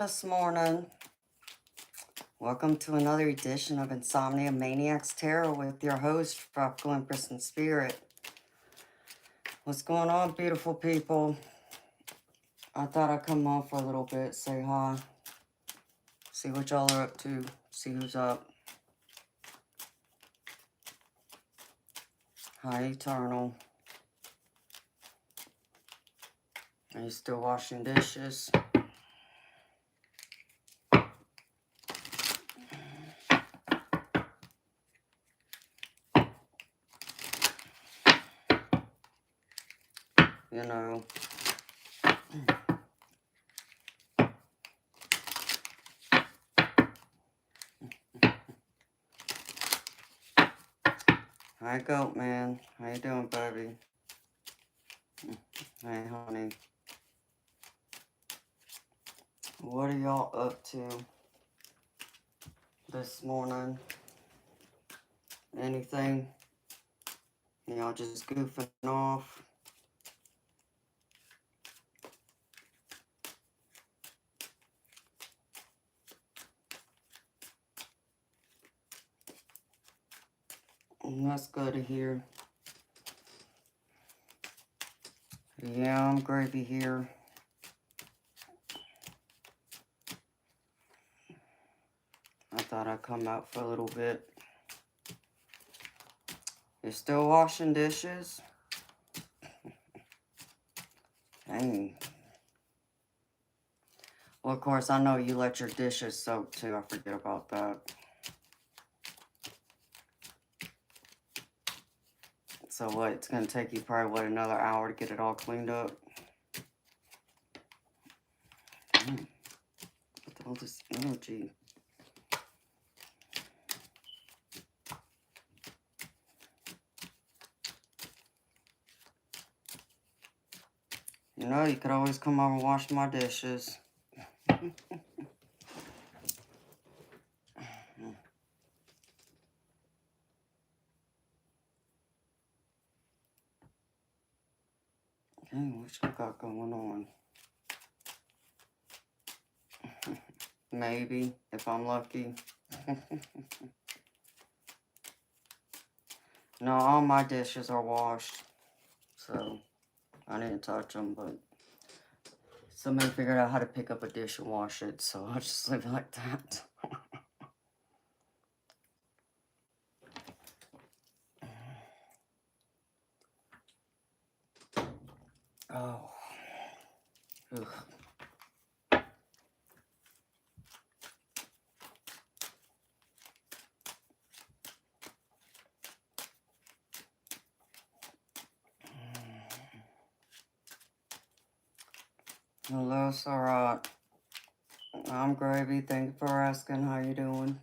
This morning. Welcome to another edition of Insomnia, Maniacs, Tarot with your host, Tropical Empress and Spirit. What's going on, beautiful people? I thought I'd come on for a little bit, say hi, see what y'all are up to, see who's up. Hi, Eternal. Are you still washing dishes? You know. Hi, Goat Man. How you doing, baby? Hey, honey. What are y'all up to this morning? Anything? Y'all just goofing off? That's good to hear. Yeah, I'm gravy here. I thought I'd come out for a little bit. You're still washing dishes? Dang. Well, of course, I know you let your dishes soak too. I forget about that. So what, it's going to take you probably, what, another hour to get it all cleaned up? What the hell is this energy? You know, you could always come over and wash my dishes. Dang, what you got going on? Maybe, if I'm lucky. No, all my dishes are washed. So, I didn't touch them, but somebody figured out how to pick up a dish and wash it, so I'll just leave it like that. Oh. Ugh. Hello, Sarat. I'm Gravy. Thank you for asking. How you doing?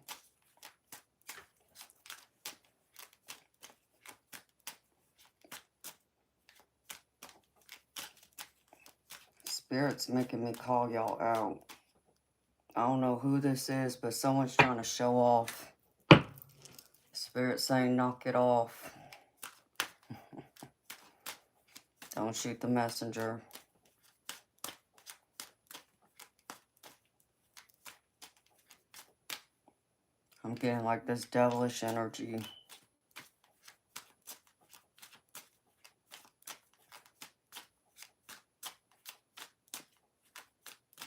Spirit's making me call y'all out. I don't know who this is, but someone's trying to show off. Spirit saying knock it off. Don't shoot the messenger. I'm getting like this devilish energy.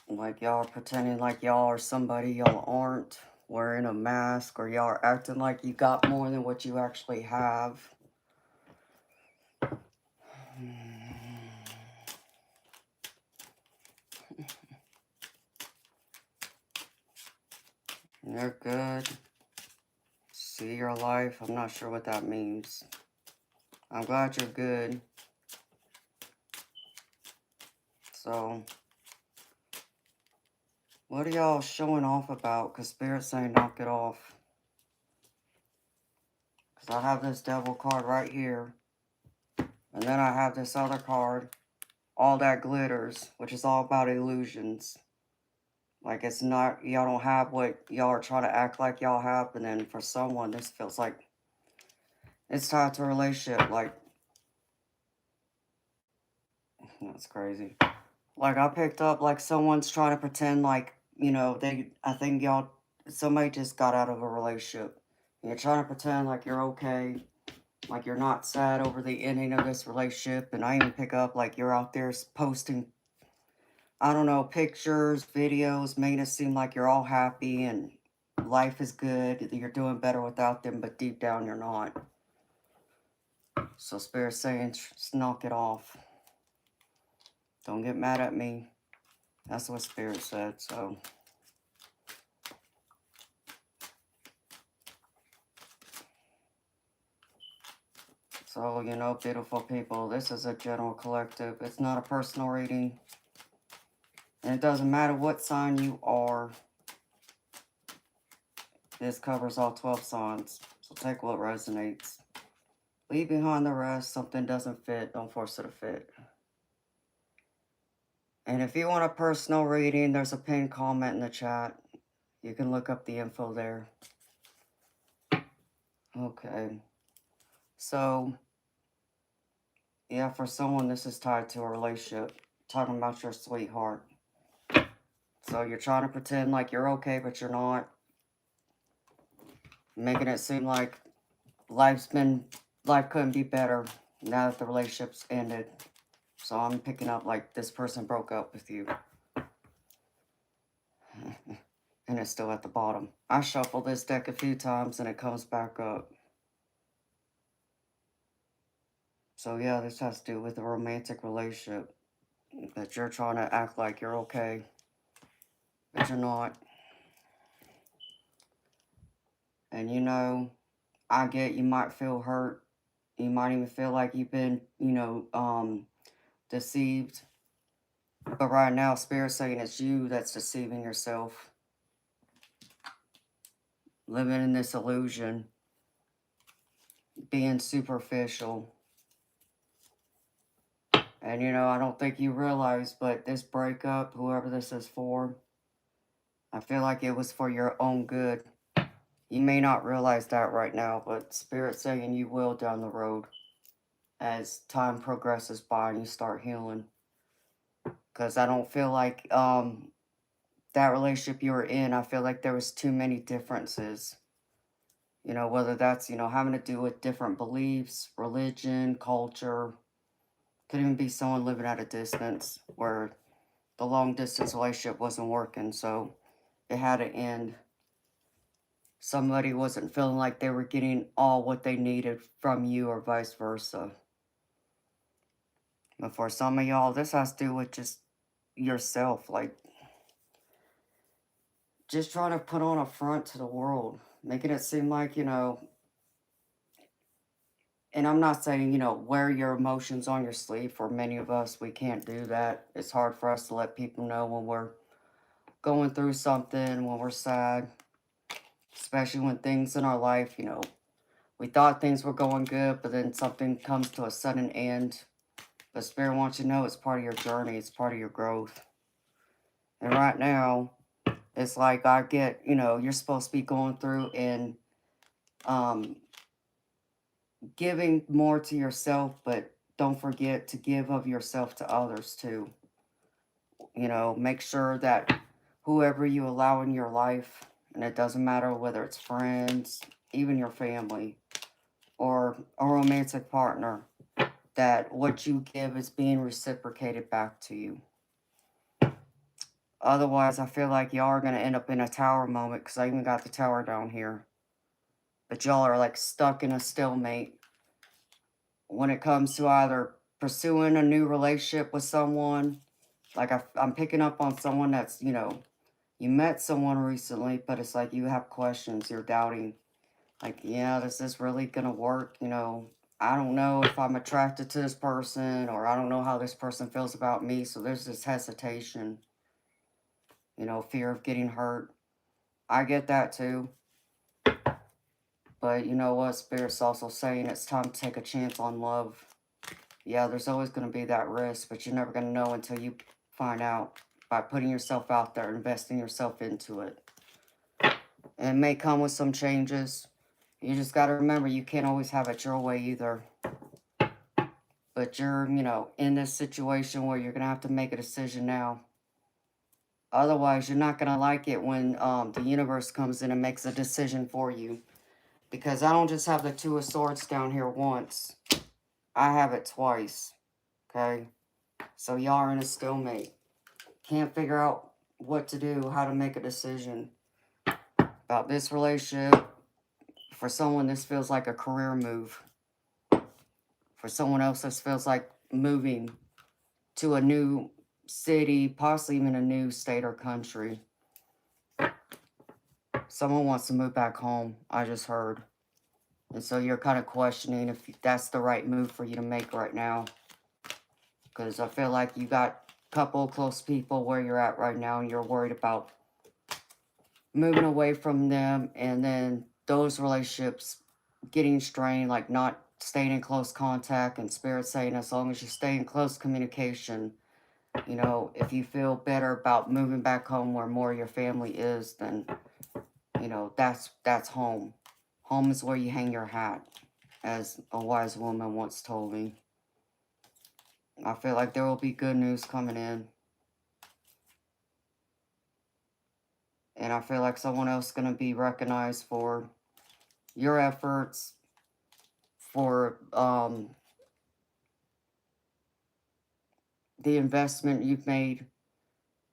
Like y'all are pretending like y'all are somebody y'all aren't. Wearing a mask, or y'all are acting like you got more than what you actually have. You're good. See your life. I'm not sure what that means. I'm glad you're good. So, what are y'all showing off about? Because Spirit's saying knock it off. Because I have this devil card right here. And then I have this other card. All that glitters. Which is all about illusions. Like, it's not, y'all don't have what y'all are trying to act like y'all have. And then for someone, this feels like it's tied to a relationship. Like, that's crazy. Like, I picked up, like, someone's trying to pretend like you know, I think somebody just got out of a relationship. You're trying to pretend like you're okay, like you're not sad over the ending of this relationship. And I even pick up like you're out there posting, I don't know, pictures, videos, making it seem like you're all happy and life is good. You're doing better without them, but deep down you're not. So Spirit's saying, just knock it off. Don't get mad at me. That's what Spirit said, so. So, you know, beautiful people, this is a general collective. It's not a personal reading. And it doesn't matter what sign you are. This covers all 12 signs. So take what resonates. Leave behind the rest. Something doesn't fit, don't force it to fit. And if you want a personal reading, there's a pinned comment in the chat. You can look up the info there. Okay. So, yeah, for someone, this is tied to a relationship. Talking about your sweetheart. So you're trying to pretend like you're okay, but you're not. Making it seem like life couldn't be better now that the relationship's ended. So I'm picking up like this person broke up with you. And it's still at the bottom. I shuffled this deck a few times and it comes back up. So yeah, this has to do with a romantic relationship. That you're trying to act like you're okay, but you're not. And you know, I get you might feel hurt. You might even feel like you've been, you know, deceived. But right now, Spirit's saying it's you that's deceiving yourself. Living in this illusion. Being superficial. And, you know, I don't think you realize, but this breakup, whoever this is for, I feel like it was for your own good. You may not realize that right now, but Spirit's saying you will down the road as time progresses by and you start healing. Because I don't feel like that relationship you were in, I feel like there was too many differences. You know, whether that's, you know, having to do with different beliefs, religion, culture. Could even be someone living at a distance where the long distance relationship wasn't working, so it had to end. Somebody wasn't feeling like they were getting all what they needed from you or vice versa. But for some of y'all, this has to do with just yourself, like just trying to put on a front to the world, making it seem like, you know, and I'm not saying, you know, wear your emotions on your sleeve. For many of us, we can't do that. It's hard for us to let people know when we're going through something, when we're sad, especially when things in our life, you know, we thought things were going good, but then something comes to a sudden end. But Spirit wants you to know it's part of your journey. It's part of your growth. And right now, it's like I get, you know, you're supposed to be going through and giving more to yourself, but don't forget to give of yourself to others too. You know, make sure that whoever you allow in your life, and it doesn't matter whether it's friends, even your family, or a romantic partner, that what you give is being reciprocated back to you. Otherwise, I feel like y'all are going to end up in a tower moment, because I even got the tower down here. But y'all are like stuck in a stalemate when it comes to either pursuing a new relationship with someone. Like I'm picking up on someone that's, you know, you met someone recently, but it's like you have questions, you're doubting. Like, yeah, is this really going to work? You know, I don't know if I'm attracted to this person, or I don't know how this person feels about me. So there's this hesitation, you know, fear of getting hurt. I get that too. But you know what? Spirit's also saying it's time to take a chance on love. Yeah, there's always going to be that risk, but you're never going to know until you find out by putting yourself out there, investing yourself into it. And it may come with some changes. You just got to remember, you can't always have it your way either. But you're, you know, in this situation where you're going to have to make a decision now. Otherwise, you're not going to like it when the universe comes in and makes a decision for you. Because I don't just have the Two of Swords down here once. I have it twice. Okay? So y'all are in a stalemate. Can't figure out what to do, how to make a decision about this relationship. For someone, this feels like a career move. For someone else, this feels like moving to a new city, possibly even a new state or country. Someone wants to move back home, I just heard. And so you're kind of questioning if that's the right move for you to make right now. Because I feel like you got a couple of close people where you're at right now and you're worried about moving away from them, and then those relationships getting strained, like not staying in close contact, and Spirit saying as long as you stay in close communication, you know, if you feel better about moving back home where more of your family is, then, you know, that's home. Home is where you hang your hat, as a wise woman once told me. I feel like there will be good news coming in. And I feel like someone else is going to be recognized for your efforts, for the investment you've made.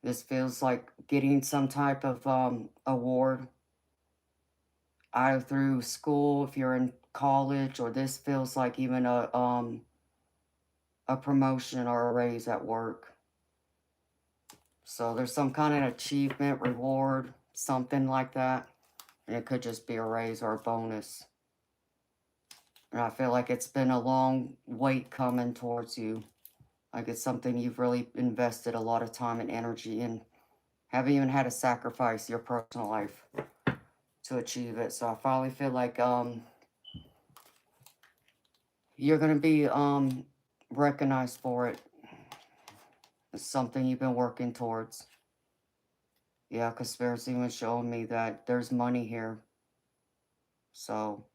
This feels like getting some type of award, either through school if you're in college, or this feels like even a promotion or a raise at work. So there's some kind of achievement, reward, something like that. And it could just be a raise or a bonus. And I feel like it's been a long wait coming towards you. Like it's something you've really invested a lot of time and energy in. Haven't even had to sacrifice your personal life to achieve it. So I finally feel like you're going to be recognized for it. It's something you've been working towards. Yeah, because Spirit's even showing me that there's money here. So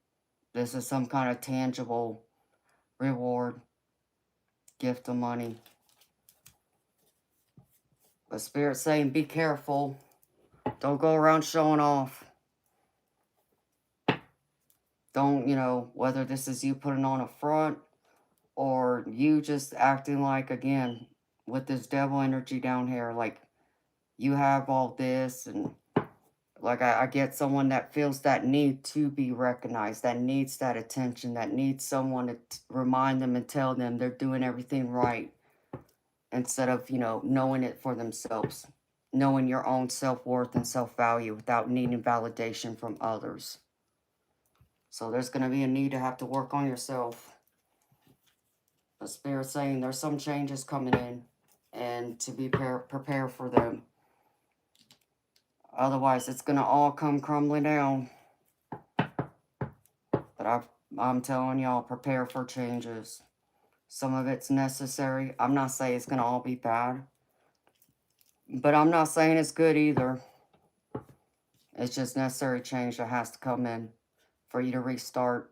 this is some kind of tangible reward, gift of money. But Spirit's saying be careful. Don't go around showing off. Don't, you know, whether this is you putting on a front or you just acting like, again, with this devil energy down here, like you have all this, and like I get someone that feels that need to be recognized, that needs that attention, that needs someone to remind them and tell them they're doing everything right, instead of, you know, knowing it for themselves, knowing your own self-worth and self-value without needing validation from others. So there's going to be a need to have to work on yourself. The Spirit's saying there's some changes coming in, and to be prepared for them. Otherwise, it's going to all come crumbling down. But I'm telling y'all, prepare for changes. Some of it's necessary. I'm not saying it's going to all be bad. But I'm not saying it's good either. It's just necessary change that has to come in for you to restart,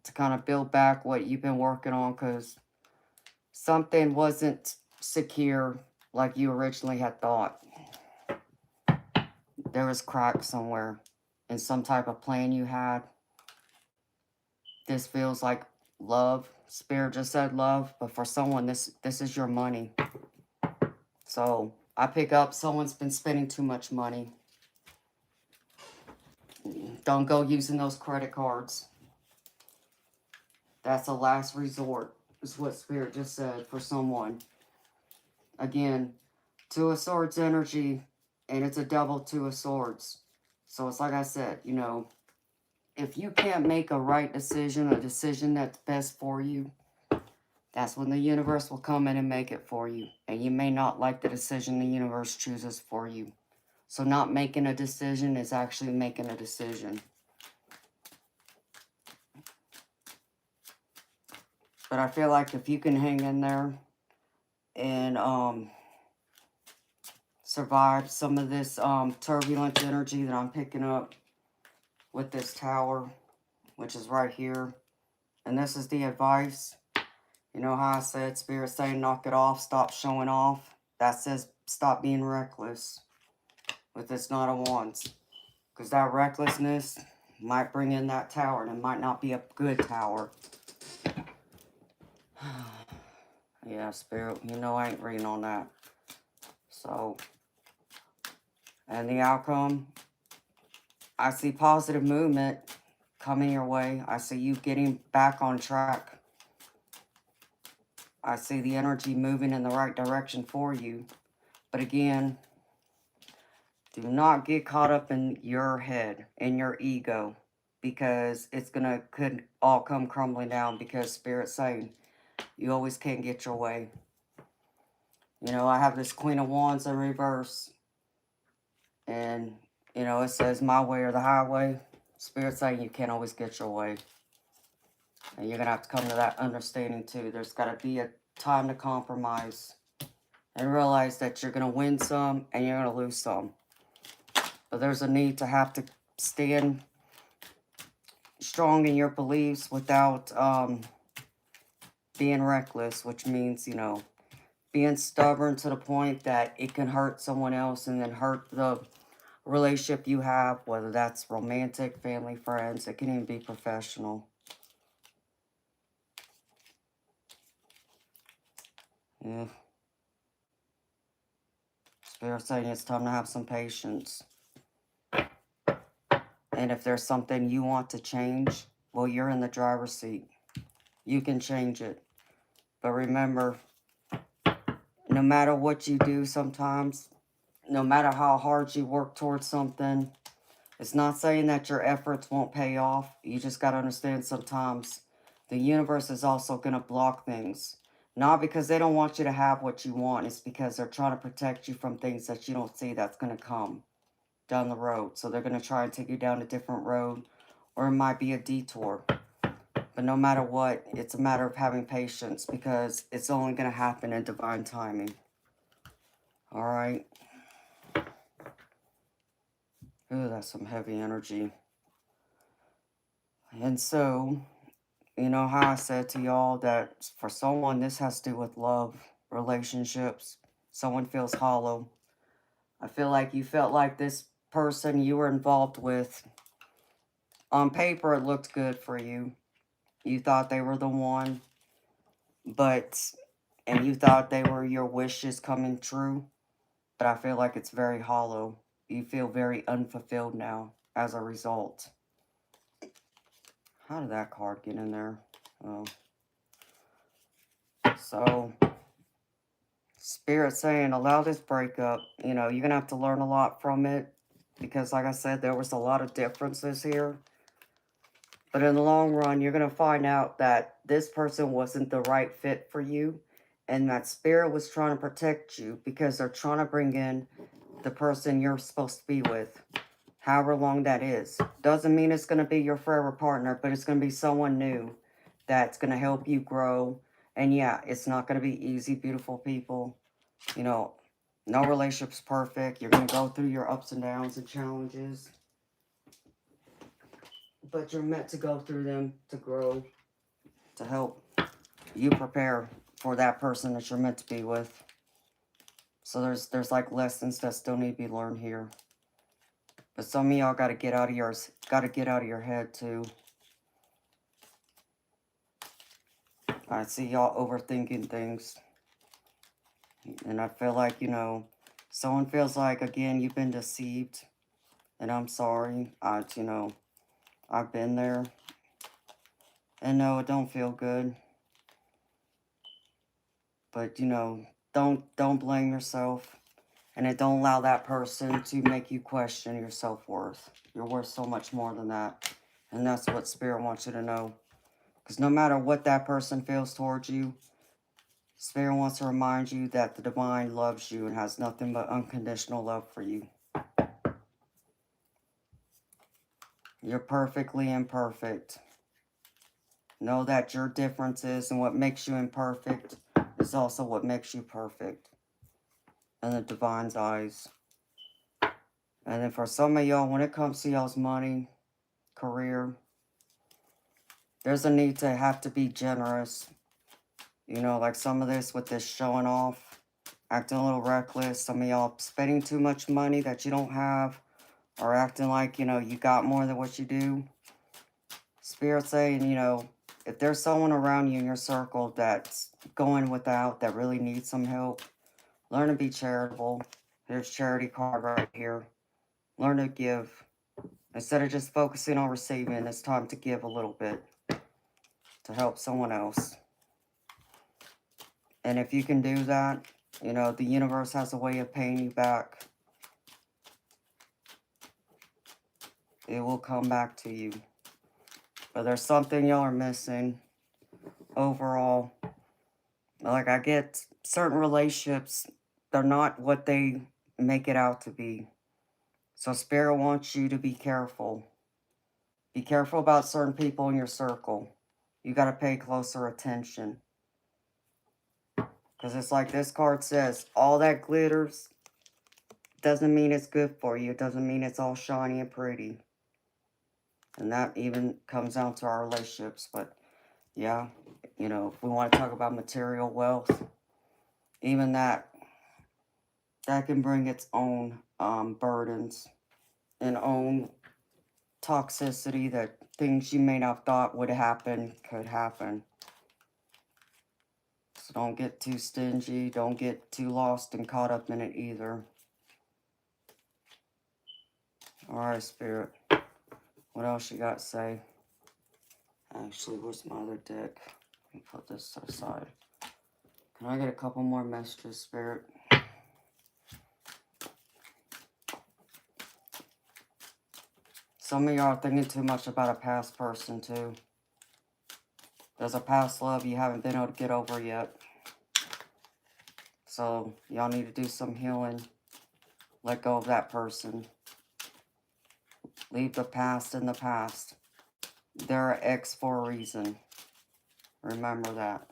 to kind of build back what you've been working on, because something wasn't secure like you originally had thought. There was cracks somewhere in some type of plan you had. This feels like love. Spirit just said love, but for someone, this is your money. So I pick up someone's been spending too much money. Don't go using those credit cards. That's a last resort, is what Spirit just said for someone. Again, Two of Swords energy, and it's a double Two of Swords. So it's like I said, you know, if you can't make a right decision, a decision that's best for you, that's when the universe will come in and make it for you. And you may not like the decision the universe chooses for you. So not making a decision is actually making a decision. But I feel like if you can hang in there and survive some of this turbulent energy that I'm picking up with this tower, which is right here. And this is the advice. You know how I said, Spirit saying knock it off, stop showing off. That says stop being reckless with this Knight of Wands. Because that recklessness might bring in that tower, and it might not be a good tower. Yeah, Spirit, you know I ain't reading on that. So, and the outcome, I see positive movement coming your way. I see you getting back on track. I see the energy moving in the right direction for you. But again, do not get caught up in your head, in your ego, because it's could all come crumbling down, because Spirit's saying you always can't get your way. You know, I have this Queen of Wands in reverse, and, you know, it says my way or the highway. Spirit's saying you can't always get your way. And you're going to have to come to that understanding too. There's got to be a time to compromise and realize that you're going to win some and you're going to lose some. But there's a need to have to stand strong in your beliefs without being reckless, which means, you know, being stubborn to the point that it can hurt someone else and then hurt the relationship you have, whether that's romantic, family, friends. It can even be professional. Yeah. Spirit saying it's time to have some patience. And if there's something you want to change, well, you're in the driver's seat. You can change it. But remember, no matter what you do sometimes, no matter how hard you work towards something, it's not saying that your efforts won't pay off. You just got to understand sometimes the universe is also going to block things. Not because they don't want you to have what you want. It's because they're trying to protect you from things that you don't see that's going to come down the road. So they're going to try and take you down a different road, or it might be a detour. But no matter what, it's a matter of having patience, because it's only going to happen in divine timing. All right. Ooh, that's some heavy energy. And so, you know how I said to y'all that for someone, this has to do with love, relationships. Someone feels hollow. I feel like you felt like this person you were involved with, on paper, it looked good for you. You thought they were the one, and you thought they were your wishes coming true. But I feel like it's very hollow. You feel very unfulfilled now as a result. How did that card get in there? Oh. So, Spirit saying, allow this breakup. You know, you're going to have to learn a lot from it. Because, like I said, there was a lot of differences here. But in the long run, you're going to find out that this person wasn't the right fit for you. And that Spirit was trying to protect you, because they're trying to bring in the person you're supposed to be with, however long that is. Doesn't mean it's going to be your forever partner, but it's going to be someone new that's going to help you grow. And yeah, it's not going to be easy, beautiful people. You know, no relationship's perfect. You're going to go through your ups and downs and challenges. But you're meant to go through them to grow, to help you prepare for that person that you're meant to be with. So there's like lessons that still need to be learned here. But some of y'all got to get out of your head too. I see y'all overthinking things. And I feel like, you know, someone feels like, again, you've been deceived. And I'm sorry. You know, I've been there. And no, it don't feel good. But, you know, don't blame yourself. And it don't allow that person to make you question your self-worth. You're worth so much more than that. And that's what Spirit wants you to know. Because no matter what that person feels towards you, Spirit wants to remind you that the divine loves you and has nothing but unconditional love for you. You're perfectly imperfect. Know that your differences and what makes you imperfect is also what makes you perfect in the divine's eyes. And then for some of y'all, when it comes to y'all's money, career, there's a need to have to be generous. You know, like some of this with this showing off. acting a little reckless. Some of y'all spending too much money that you don't have, or acting like, you know, you got more than what you do. Spirit saying, you know, if there's someone around you in your circle that's going without, that really needs some help, learn to be charitable. Here's charity card right here. Learn to give. Instead of just focusing on receiving, it's time to give a little bit to help someone else. And if you can do that, you know, the universe has a way of paying you back. It will come back to you. But there's something y'all are missing overall. Like, I get certain relationships, they're not what they make it out to be. So Spirit wants you to be careful. Be careful about certain people in your circle. You got to pay closer attention. Because it's like this card says, all that glitters doesn't mean it's good for you. It doesn't mean it's all shiny and pretty. And that even comes down to our relationships. But yeah, you know, if we want to talk about material wealth, even that can bring its own burdens and own toxicity, that things you may not have thought would happen could happen. So don't get too stingy. Don't get too lost and caught up in it either. Alright, Spirit. What else you got to say? Actually, where's my other deck? Let me put this to the side. Can I get a couple more messages, Spirit? Some of y'all are thinking too much about a past person, too. There's a past love you haven't been able to get over yet. So, y'all need to do some healing. Let go of that person. Leave the past in the past. They're an ex for a reason. Remember that.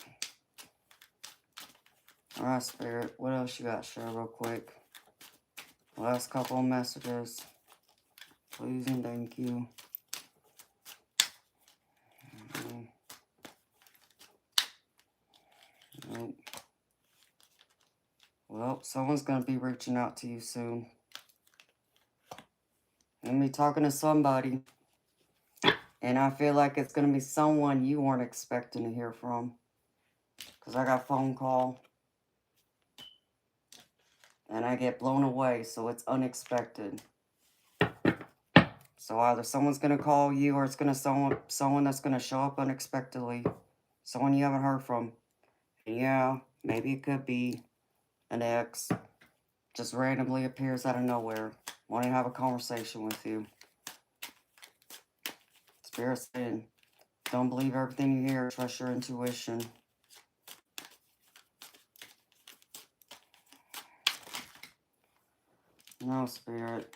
Alright, Spirit. What else you got? Share real quick. Last couple of messages. Please and thank you. Nope. Well, someone's going to be reaching out to you soon. I'm going to be talking to somebody. And I feel like it's going to be someone you weren't expecting to hear from. Because I got a phone call. And I get blown away, so it's unexpected. So either someone's going to call you, or it's going to someone that's going to show up unexpectedly. Someone you haven't heard from. And yeah, maybe it could be an ex. Just randomly appears out of nowhere. Wanting to have a conversation with you. Spirit saying, don't believe everything you hear. Trust your intuition. No, Spirit.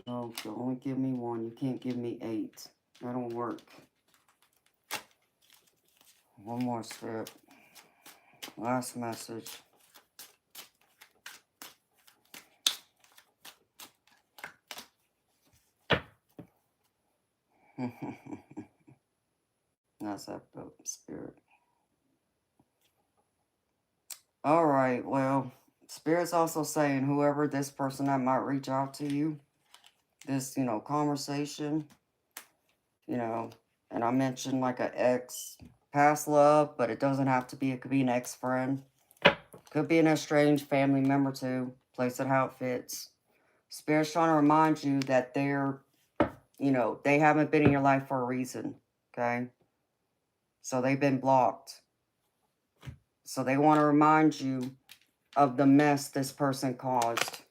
No, you only give me one. You can't give me 8. That don't work. One more, Spirit. Last message. That's that Spirit. Alright, well, Spirit's also saying whoever this person that might reach out to you, this, you know, conversation, you know, and I mentioned like an ex, past love, but it doesn't have to be. It could be an ex-friend. Could be an estranged family member too. Place it how it fits. Spirit's trying to remind you that they're, you know, they haven't been in your life for a reason, okay? So they've been blocked. So they want to remind you of the mess this person caused,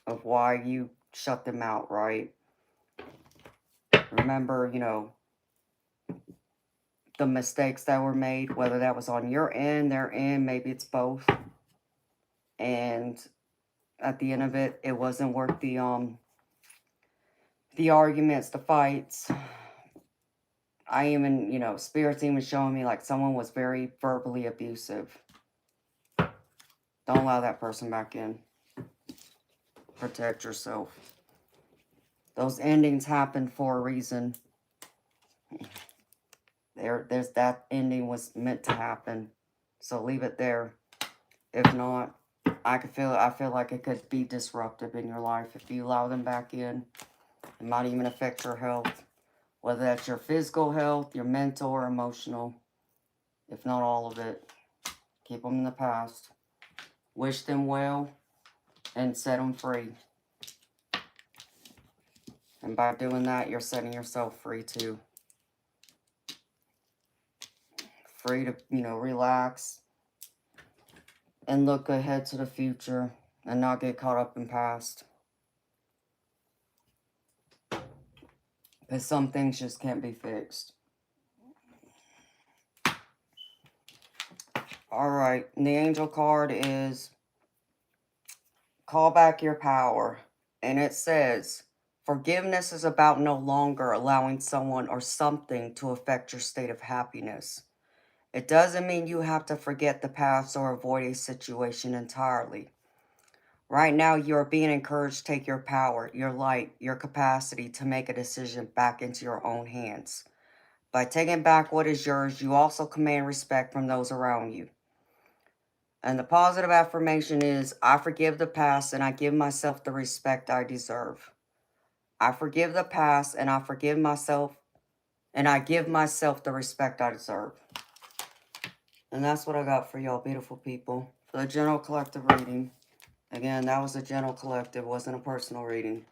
of why you shut them out, right? Remember, you know, the mistakes that were made, whether that was on your end, their end, maybe it's both. And at the end of it, it wasn't worth the arguments, the fights. I even, you know, Spirit's even showing me like someone was very verbally abusive. Don't allow that person back in. Protect yourself. Those endings happen for a reason. There's that ending was meant to happen. So leave it there. If not, I feel like it could be disruptive in your life if you allow them back in. It might even affect your health, whether that's your physical health, your mental, or emotional. If not all of it, keep them in the past. Wish them well and set them free. And by doing that, you're setting yourself free too. Free to, relax and look ahead to the future and not get caught up in past. Because some things just can't be fixed. Alright, the angel card is call back your power. And it says, forgiveness is about no longer allowing someone or something to affect your state of happiness. It doesn't mean you have to forget the past or avoid a situation entirely. Right now, you are being encouraged to take your power, your light, your capacity to make a decision back into your own hands. By taking back what is yours, you also command respect from those around you. And the positive affirmation is, I forgive the past and I give myself the respect I deserve. I forgive the past and I forgive myself and I give myself the respect I deserve. And that's what I got for y'all beautiful people. For the general collective reading. Again, that was a general collective, wasn't a personal reading.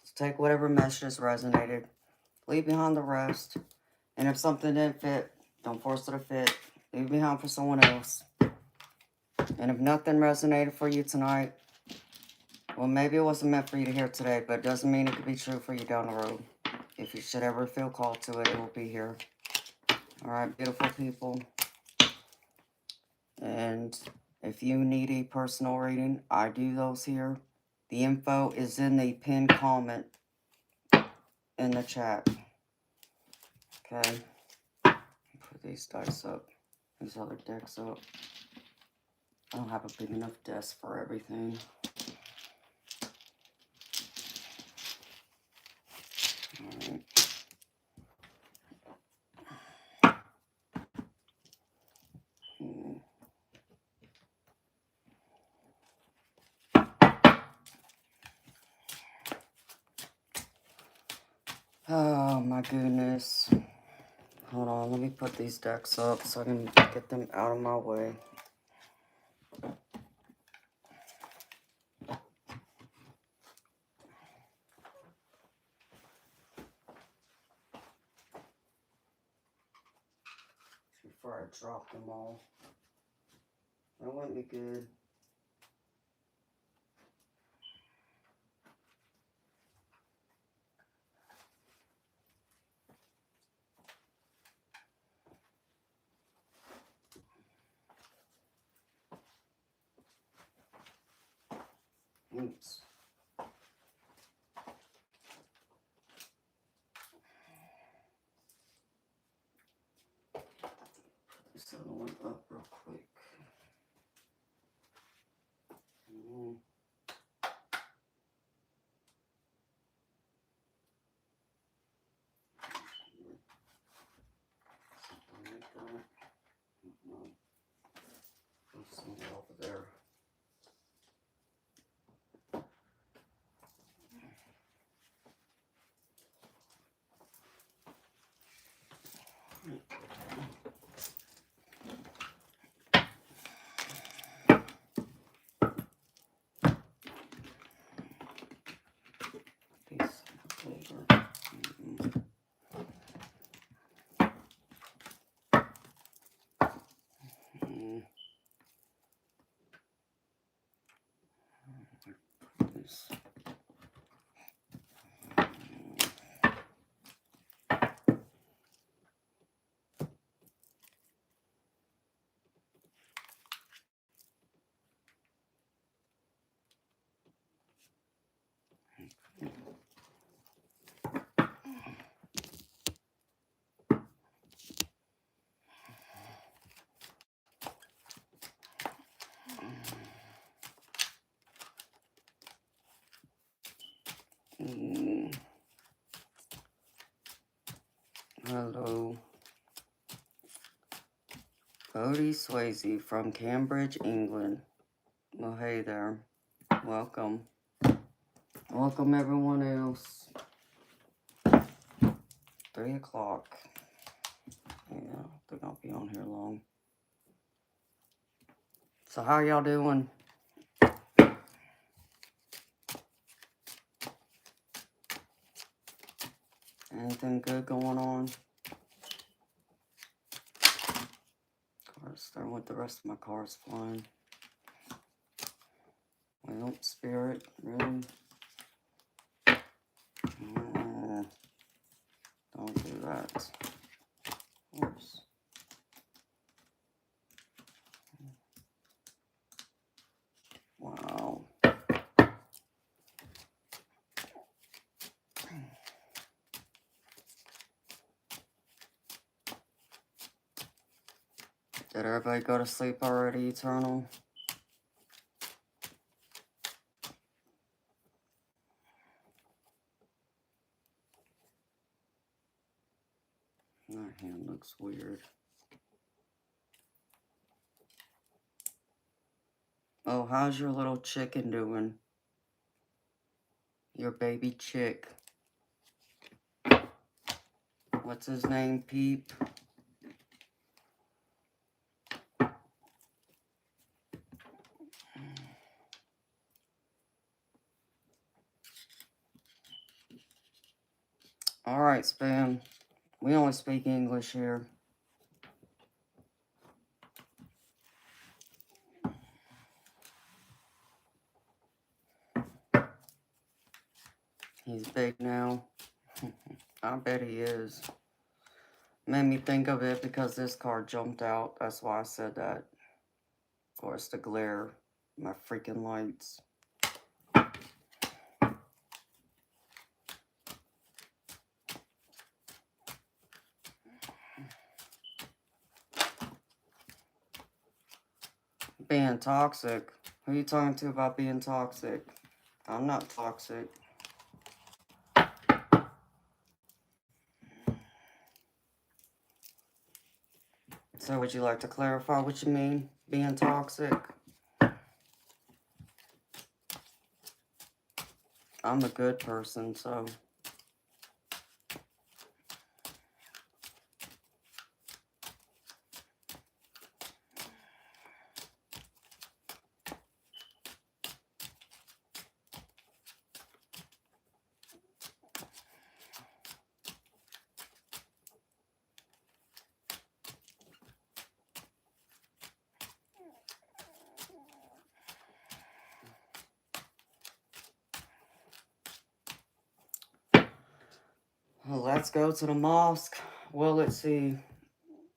So take whatever messages resonated. Leave behind the rest. And if something didn't fit, don't force it to fit. Leave it behind for someone else. And if nothing resonated for you tonight, well, maybe it wasn't meant for you to hear today, but it doesn't mean it could be true for you down the road. If you should ever feel called to it, it will be here. All right, beautiful people. And if you need a personal reading, I do those here. The info is in the pinned comment in the chat. Okay. Put these dice up. These other decks up. I don't have a big enough desk for everything. Alright. Oh my goodness. Hold on, let me put these decks up so I can get them out of my way. Before I drop them all. That wouldn't be good. Oops. Put this other one up real quick. Something like that. Put something over there. Piece of paper. This. Hello. Bodie Swayze from Cambridge, England. Well, hey there. Welcome. Welcome everyone else. 3 o'clock. Yeah, I think I'll be on here long. So how y'all doing? Anything good going on? Cars, there went the rest of my cars flying. Well, Spirit, really? Don't do that. Oops. Wow. Did everybody go to sleep already, Eternal? That hand looks weird. Oh, how's your little chicken doing? Your baby chick. What's his name, Peep? Alright, Spam. We only speak English here. He's big now. I bet he is. Made me think of it because this card jumped out. That's why I said that. Of course, the glare. My freaking lights. Being toxic. Who are you talking to about being toxic? I'm not toxic. So would you like to clarify what you mean, being toxic? I'm a good person, so... Well, let's go to the mosque. Well, let's see.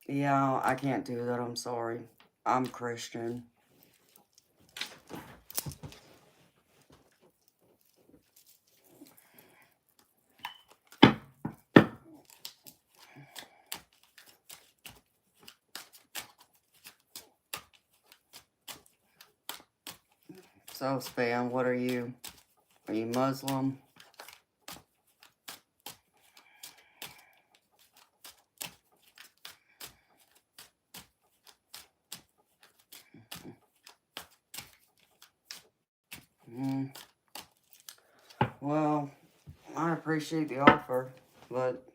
Yeah, I can't do that, I'm sorry. I'm Christian. So, Spam, what are you? Are you Muslim? Well, I appreciate the offer, but,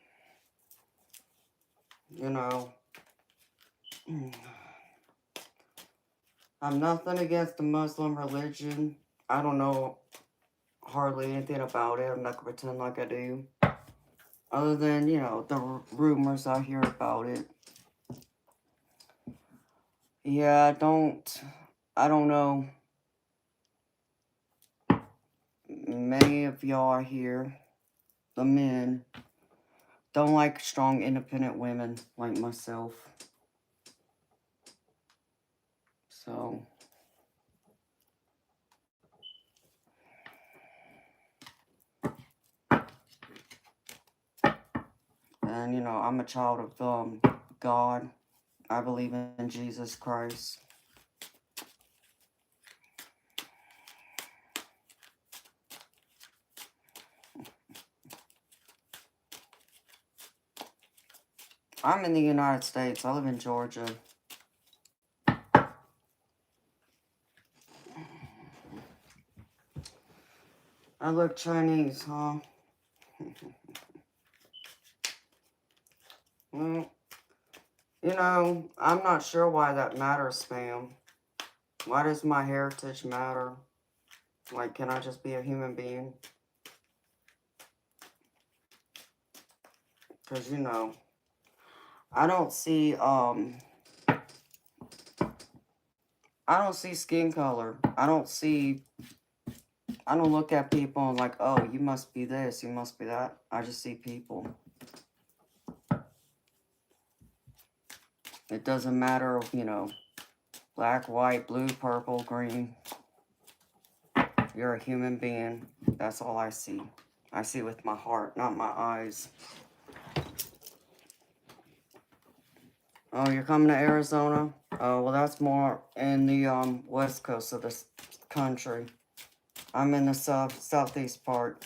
you know, I'm nothing against the Muslim religion. I don't know hardly anything about it. I'm not going to pretend like I do. Other than, you know, the rumors I hear about it. Yeah, I don't know. Many of y'all are here, the men, don't like strong, independent women like myself. So, and you know, I'm a child of God. I believe in Jesus Christ. I'm in the United States. I live in Georgia. I look Chinese, huh? Well, you know, I'm not sure why that matters, fam. Why does my heritage matter? Like, can I just be a human being? Because, you know, I don't see skin color. I don't look at people and like, oh, you must be this, you must be that. I just see people. It doesn't matter, you know, black, white, blue, purple, green. You're a human being. That's all I see. I see with my heart, not my eyes. Oh, you're coming to Arizona? Oh, well, that's more in the west coast of this country. I'm in the southeast part.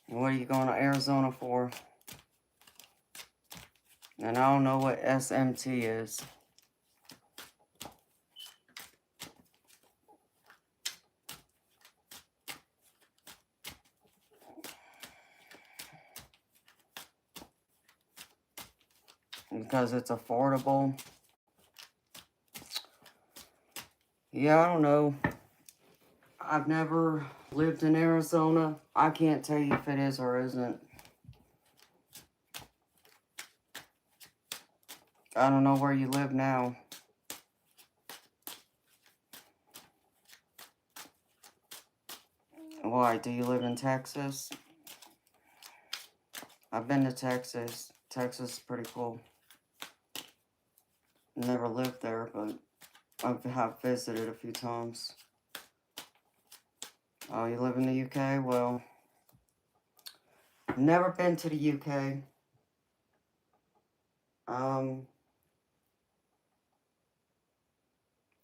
What are you going to Arizona for? And I don't know what SMT is. Because it's affordable. Yeah, I don't know. I've never lived in Arizona. I can't tell you if it is or isn't. I don't know where you live now. Why? Do you live in Texas? I've been to Texas. Texas is pretty cool. Never lived there, but I have visited a few times. Oh, you live in the UK? Well, never been to the UK. I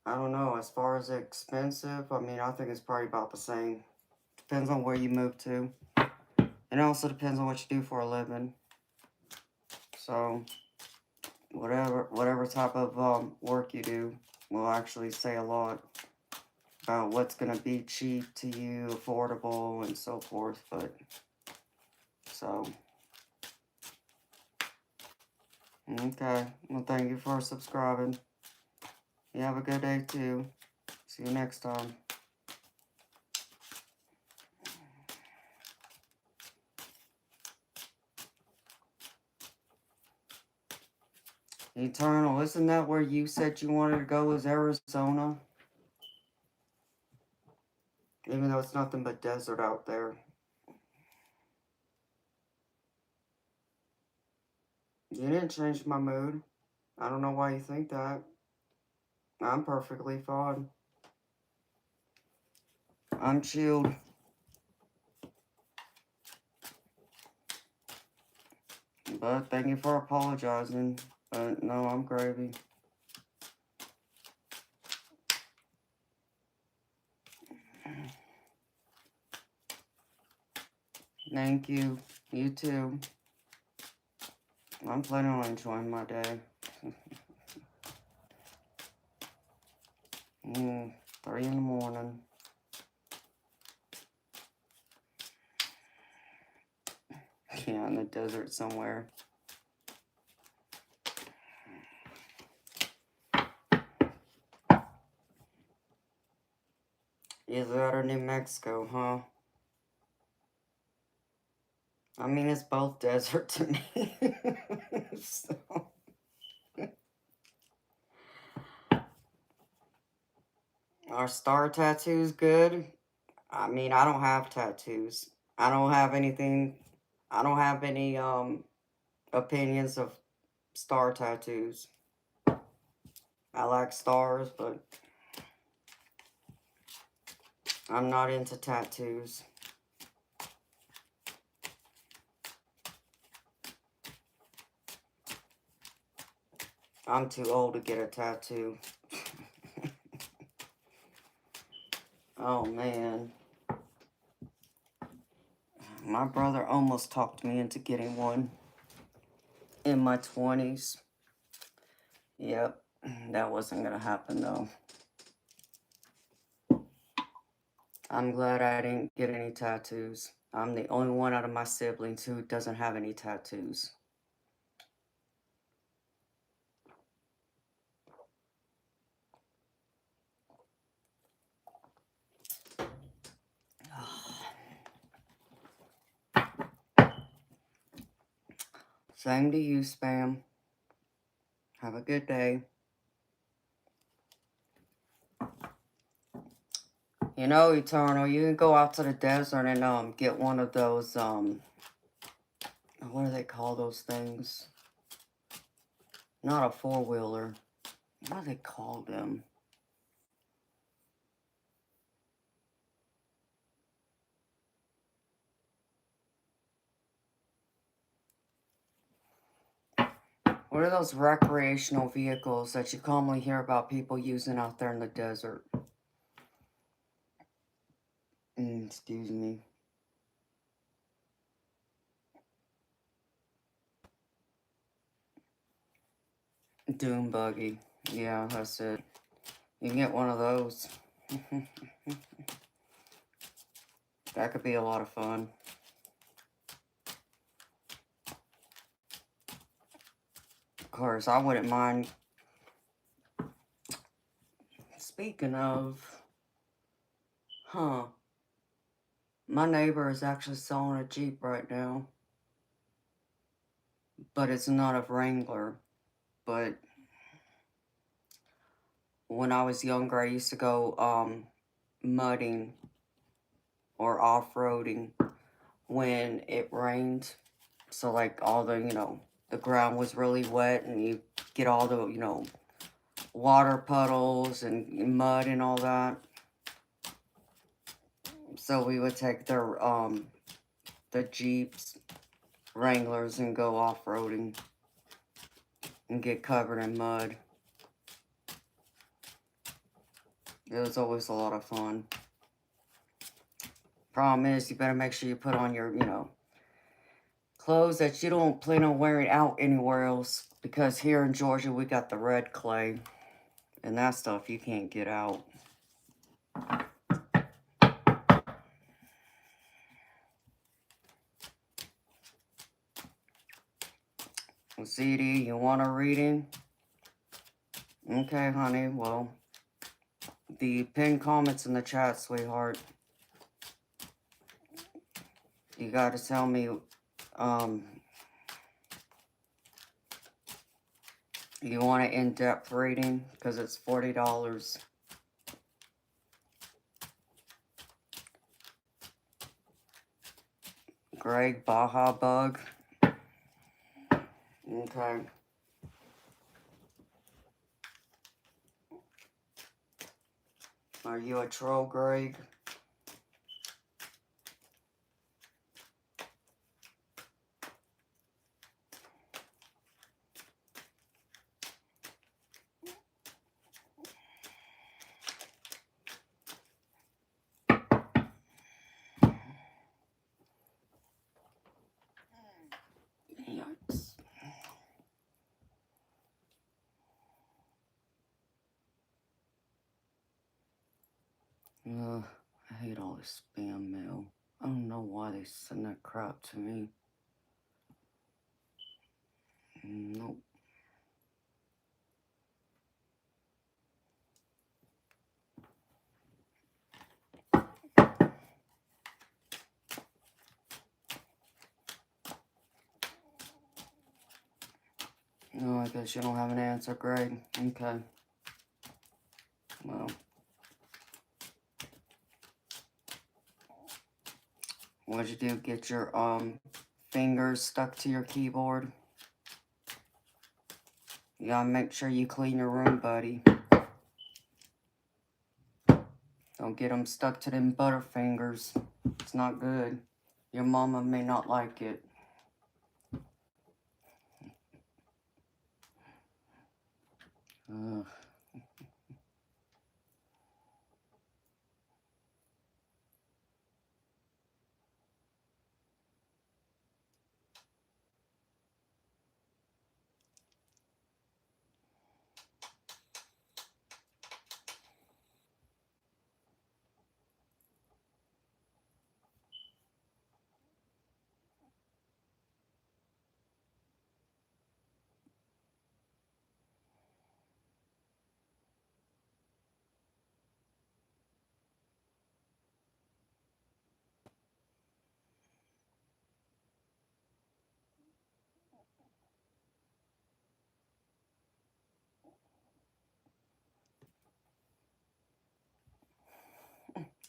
don't know. As far as expensive, I mean, I think it's probably about the same. Depends on where you move to. And it also depends on what you do for a living. So, whatever type of work you do will actually say a lot about what's going to be cheap to you, affordable, and so forth. But, so, okay. Well, thank you for subscribing. You have a good day, too. See you next time. Eternal, isn't that where you said you wanted to go, was Arizona? Even though it's nothing but desert out there. You didn't change my mood. I don't know why you think that. I'm perfectly fine. I'm chilled. But thank you for apologizing. But no, I'm gravy. Thank you. You too. I'm planning on enjoying my day. 3 in the morning. Yeah, in the desert somewhere. Is that or New Mexico, huh? I mean, it's both desert to me. So. Are star tattoos good? I mean, I don't have tattoos. I don't have anything. I don't have any opinions of star tattoos. I like stars, but I'm not into tattoos. I'm too old to get a tattoo. Oh, man. My brother almost talked me into getting one in my 20s. Yep, that wasn't going to happen, though. I'm glad I didn't get any tattoos. I'm the only one out of my siblings who doesn't have any tattoos. Same to you, Spam. Have a good day. You know, Eternal, you can go out to the desert and get one of those what do they call those things? Not a four-wheeler. What do they call them? What are those recreational vehicles that you commonly hear about people using out there in the desert? Excuse me. Doom buggy. Yeah, that's it. You can get one of those. That could be a lot of fun. Of course, I wouldn't mind. Speaking of, my neighbor is actually selling a Jeep right now. But it's not a Wrangler. But when I was younger, I used to go mudding or off-roading when it rained. So like all the, the ground was really wet and you get all the, water puddles and mud and all that. So we would take the Jeeps, Wranglers, and go off-roading and get covered in mud. It was always a lot of fun. Problem is, you better make sure you put on your, clothes that you don't plan on wearing out anywhere else. Because here in Georgia, we got the red clay. And that stuff you can't get out. ZD, you want a reading? Okay, honey, well, the pinned comments in the chat, sweetheart. You gotta tell me, you want an in-depth reading? Because it's $40. Greg Baja Bug. Okay. Are you a troll, Greg? Yikes. I hate all this spam mail. I don't know why they send that crap to me. Nope. No, I guess you don't have an answer, Greg. Okay. Well. What'd you do? Get your fingers stuck to your keyboard? You gotta make sure you clean your room, buddy. Don't get them stuck to them butterfingers. It's not good. Your mama may not like it. Ugh.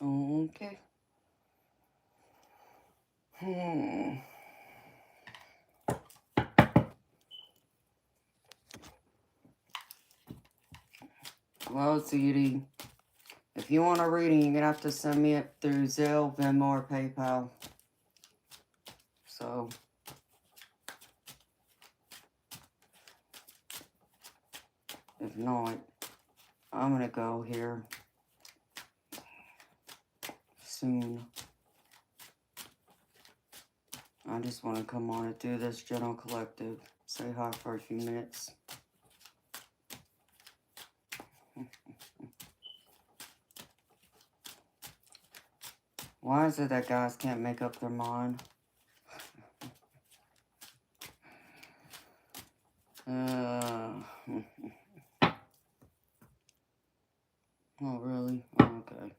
Okay. Well, Zeddy, if you want a reading, you're going to have to send me it through Zelle, Venmo, or PayPal. So, if not, I'm going to go here soon. I just want to come on and do this general collective. Say hi for a few minutes. Why is it that guys can't make up their mind? Oh, really? Oh, okay.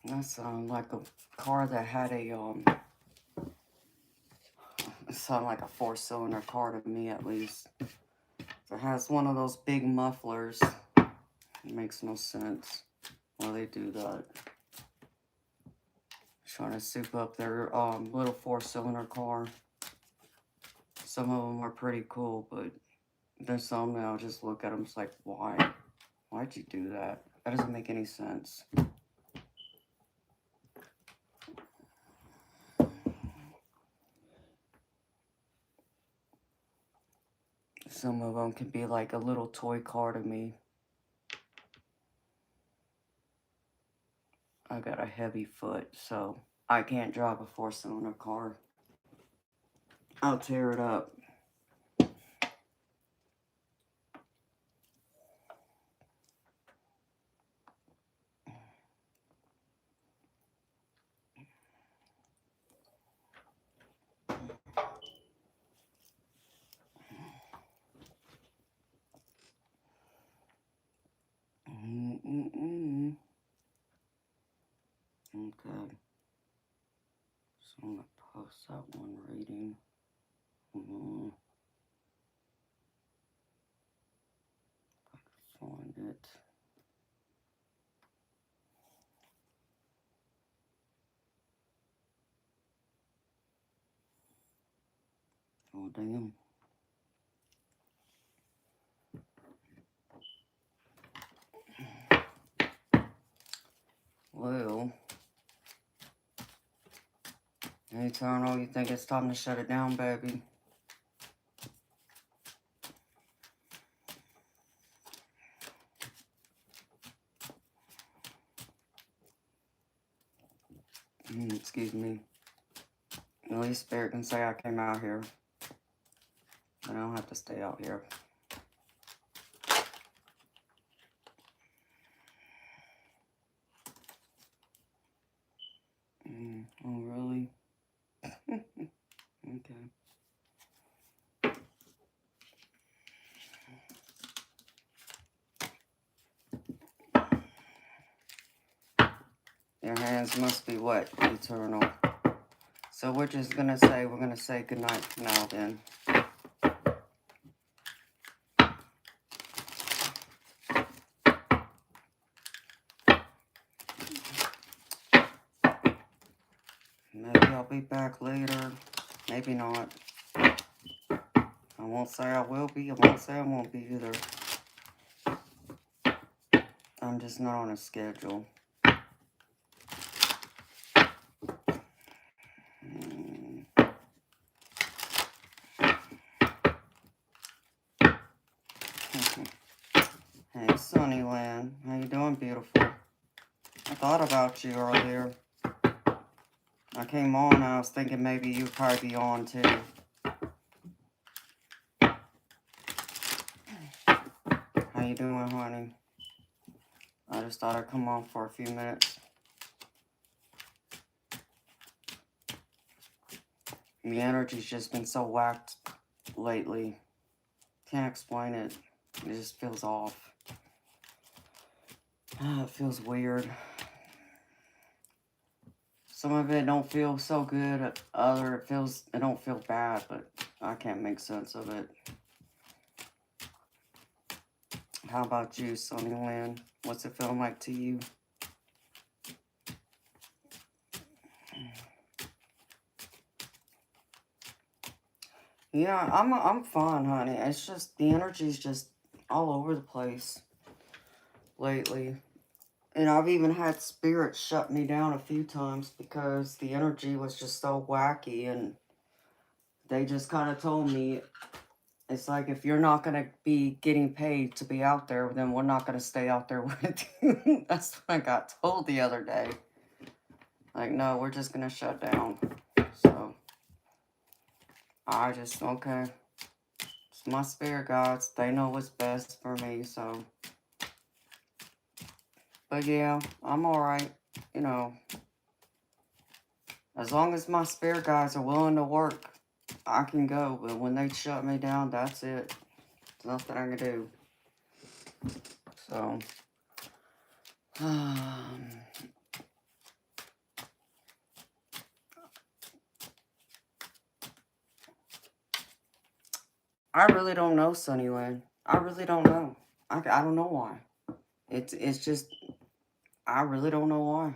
That sounded like a car that had a, it sounded like a 4-cylinder car to me, at least. It has one of those big mufflers. It makes no sense why they do that. Trying to soup up their little 4-cylinder car. Some of them are pretty cool, but there's some that I'll just look at them, it's like, why? Why'd you do that? That doesn't make any sense. Some of them can be like a little toy car to me. I got a heavy foot, so I can't drive a 4-cylinder car. I'll tear it up. Okay. So I'm going to post that one reading. If I can find it. Oh, damn. Well, Eternal, you think it's time to shut it down, baby? Excuse me. At least Spirit can say I came out here. But I don't have to stay out here. Oh, really? Okay. Your hands must be wet, Eternal. So we're just gonna say goodnight for now then. Maybe I'll be back later. Maybe not. I won't say I will be. I won't say I won't be either. I'm just not on a schedule. Hey, Sunnyland. How you doing, beautiful? I thought about you earlier. I came on, I was thinking maybe you'd probably be on too. How you doing, honey? I just thought I'd come on for a few minutes. The energy's just been so whacked lately. Can't explain it. It just feels off. It feels weird. Some of it don't feel so good. Other it don't feel bad, but I can't make sense of it. How about you, Sonny Lynn? What's it feeling like to you? Yeah, I'm fine, honey. It's just the energy's just all over the place lately. And I've even had spirits shut me down a few times because the energy was just so wacky, and they just kind of told me, it's like, if you're not going to be getting paid to be out there, then we're not going to stay out there with you. That's what I got told the other day. Like, no, we're just going to shut down. So, I just, okay. It's my spirit guides. They know what's best for me, so. But yeah, I'm alright. You know, as long as my spirit guides are willing to work, I can go. But when they shut me down, that's it. There's nothing I can do. So, I really don't know, Sunnyland. I really don't know. I don't know why. It's just, I really don't know why.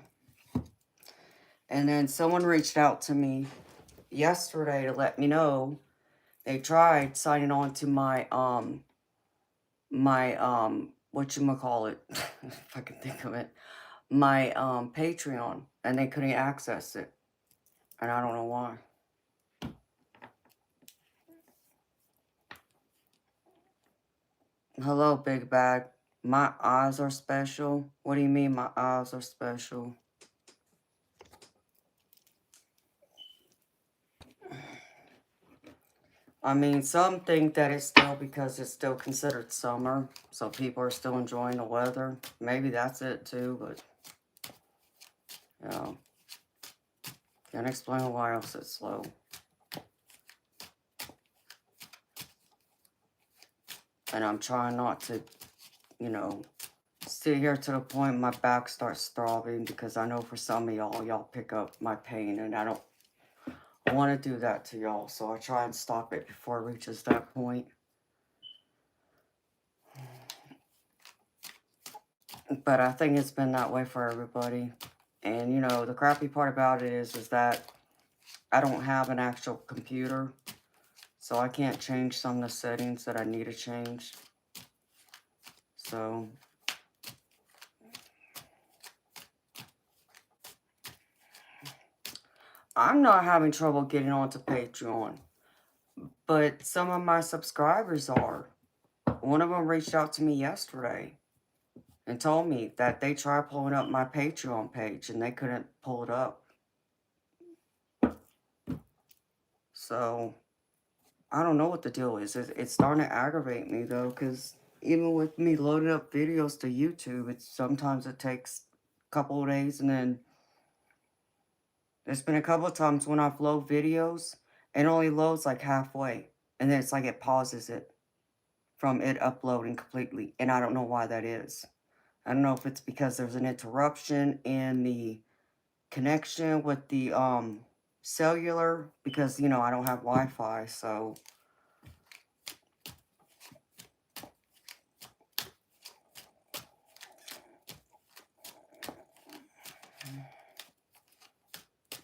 And then someone reached out to me yesterday to let me know they tried signing on to my whatchamacallit, if I can think of it, my Patreon, and they couldn't access it. And I don't know why. Hello, Big Bag. My eyes are special. What do you mean my eyes are special? I mean, some think that it's still because it's still considered summer, so people are still enjoying the weather. Maybe that's it too, but, you know, can't explain why else it's slow. And I'm trying not to, you know, sit here to the point my back starts throbbing, because I know for some of y'all pick up my pain, and I don't want to do that to y'all, so I try and stop it before it reaches that point. But I think it's been that way for everybody. And, you know, the crappy part about it is that I don't have an actual computer, so I can't change some of the settings that I need to change. So, I'm not having trouble getting onto Patreon, but some of my subscribers are. One of them reached out to me yesterday and told me that they tried pulling up my Patreon page and they couldn't pull it up. So, I don't know what the deal is. It's starting to aggravate me, though, because even with me loading up videos to YouTube, sometimes it takes a couple of days, and then there's been a couple of times when I've loaded videos, it only loads like halfway, and then it's like it pauses it from it uploading completely, and I don't know why that is. I don't know if it's because there's an interruption in the connection with the cellular, because, you know, I don't have Wi-Fi, so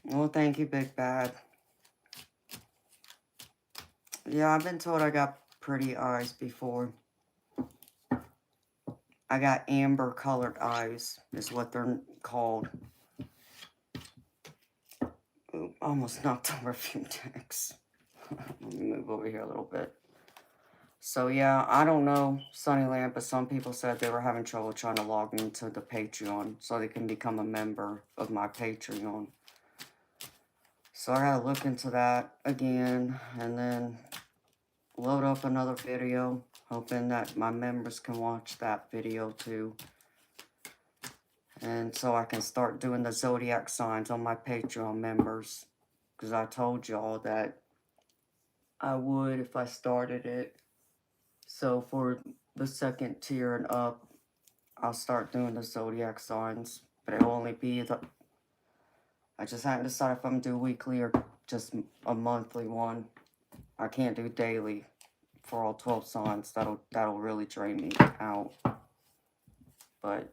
well, thank you, Big Bad. Yeah, I've been told I got pretty eyes before. I got amber colored eyes, is what they're called. Ooh, almost knocked over a few decks. Let me move over here a little bit. So yeah, I don't know, Sunnyland, but some people said they were having trouble trying to log into the Patreon so they can become a member of my Patreon. So I gotta look into that again, and then load up another video, hoping that my members can watch that video too. And so I can start doing the zodiac signs on my Patreon members, because I told y'all that I would if I started it. So for the second tier and up, I'll start doing the zodiac signs, but it'll only be I just haven't decided if I'm gonna do weekly or just a monthly one. I can't do daily for all 12 signs. That'll really drain me out. But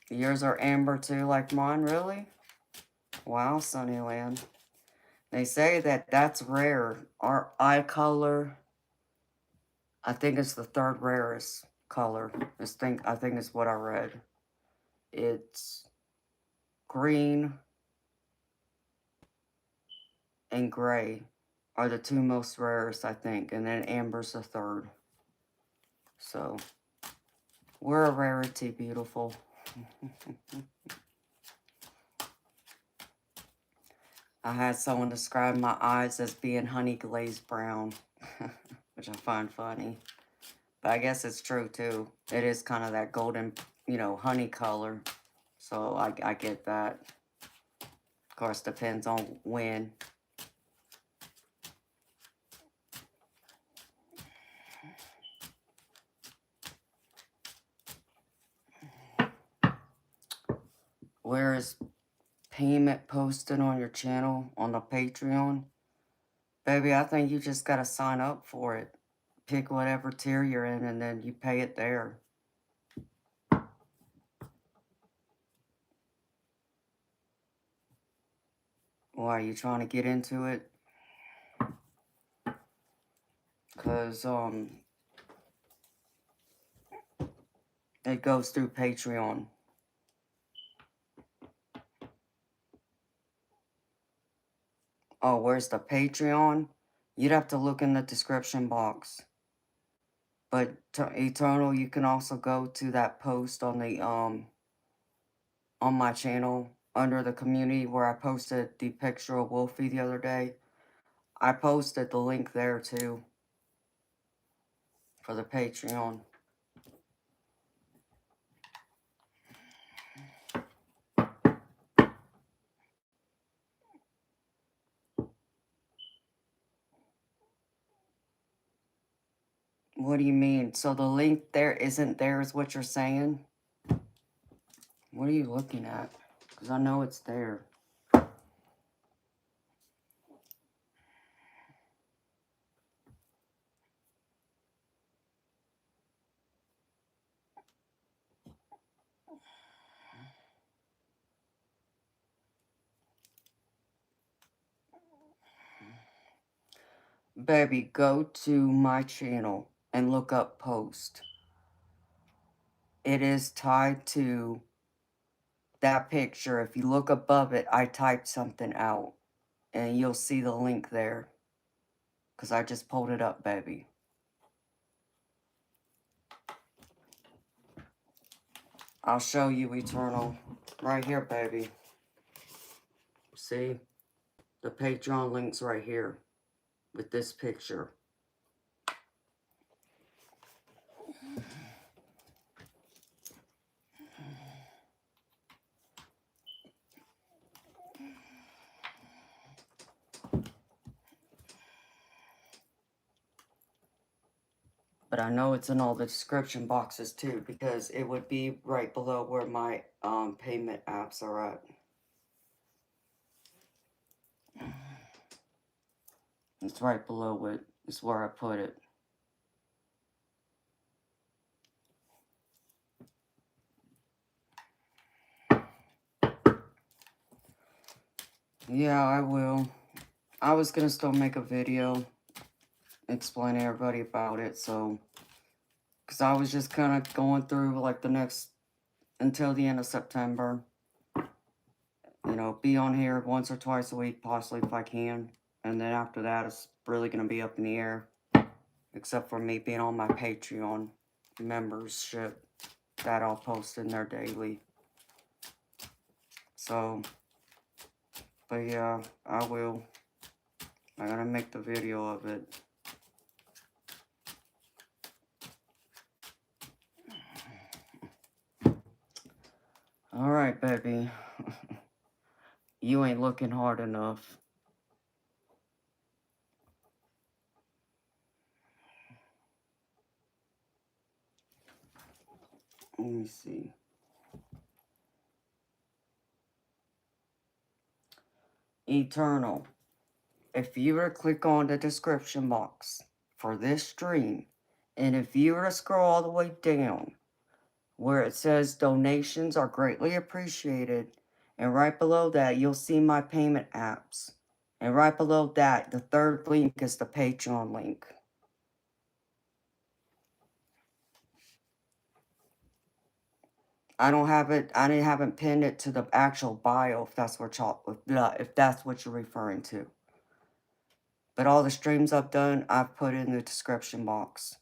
yours are amber too, like mine, really? Wow, Sunnyland. They say that that's rare. Our eye color, I think it's the third rarest color. I think it's what I read. It's green and gray are the two most rarest, I think, and then amber's the third. So, we're a rarity, beautiful. I had someone describe my eyes as being honey glazed brown, which I find funny. But I guess it's true, too. It is kind of that golden, honey color. So, I get that. Of course, depends on when. Where is payment posted on your channel on the Patreon? Baby, I think you just got to sign up for it. Pick whatever tier you're in and then you pay it there. Why, are you trying to get into it? Because, it goes through Patreon. Oh, where's the Patreon? You'd have to look in the description box. But Eternal, you can also go to that post on the on my channel under the community where I posted the picture of Wolfie the other day. I posted the link there too for the Patreon. What do you mean? So the link there isn't there is what you're saying? What are you looking at? Because I know it's there. Baby, go to my channel and look up post. It is tied to that picture. If you look above it, I typed something out. And you'll see the link there. Because I just pulled it up, baby. I'll show you, Eternal. Right here, baby. See? The Patreon link's right here. With this picture. But I know it's in all the description boxes too, because it would be right below where my payment apps are at. It's right below it. It's where I put it. Yeah, I will. I was gonna still make a video explaining everybody about it, so... Because I was just kind of going through, like, until the end of September. Be on here once or twice a week, possibly, if I can. And then after that, it's really going to be up in the air. Except for me being on my Patreon membership. That I'll post in there daily. So, but yeah, I will. I'm going to make the video of it. Alright, baby. You ain't looking hard enough. Let me see. Eternal. If you were to click on the description box for this stream, and if you were to scroll all the way down where it says donations are greatly appreciated, and right below that you'll see my payment apps. And right below that, the third link is the Patreon link. I haven't pinned it to the actual bio if that's what you're referring to. But all the streams I've done, I've put in the description box.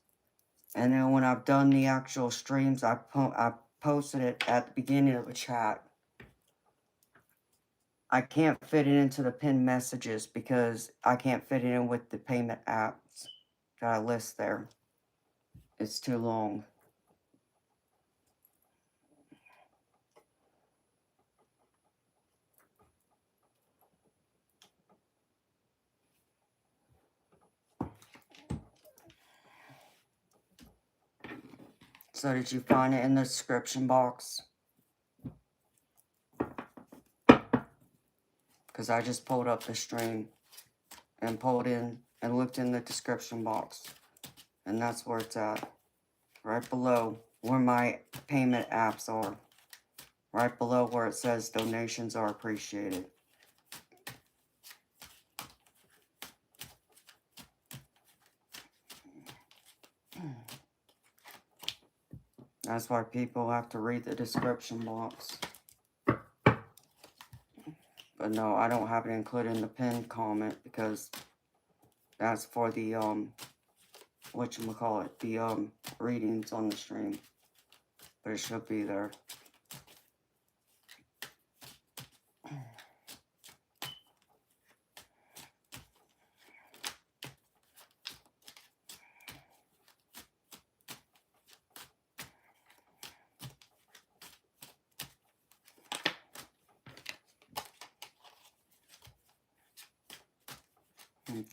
And then when I've done the actual streams, I posted it at the beginning of the chat. I can't fit it into the pinned messages because I can't fit it in with the payment apps that I list there. It's too long. So did you find it in the description box? Because I just pulled up the stream and pulled in and looked in the description box. And that's where it's at. Right below where my payment apps are. Right below where it says donations are appreciated. That's why people have to read the description box. But no, I don't have it included in the pinned comment because that's for the, whatchamacallit, the, readings on the stream. But it should be there.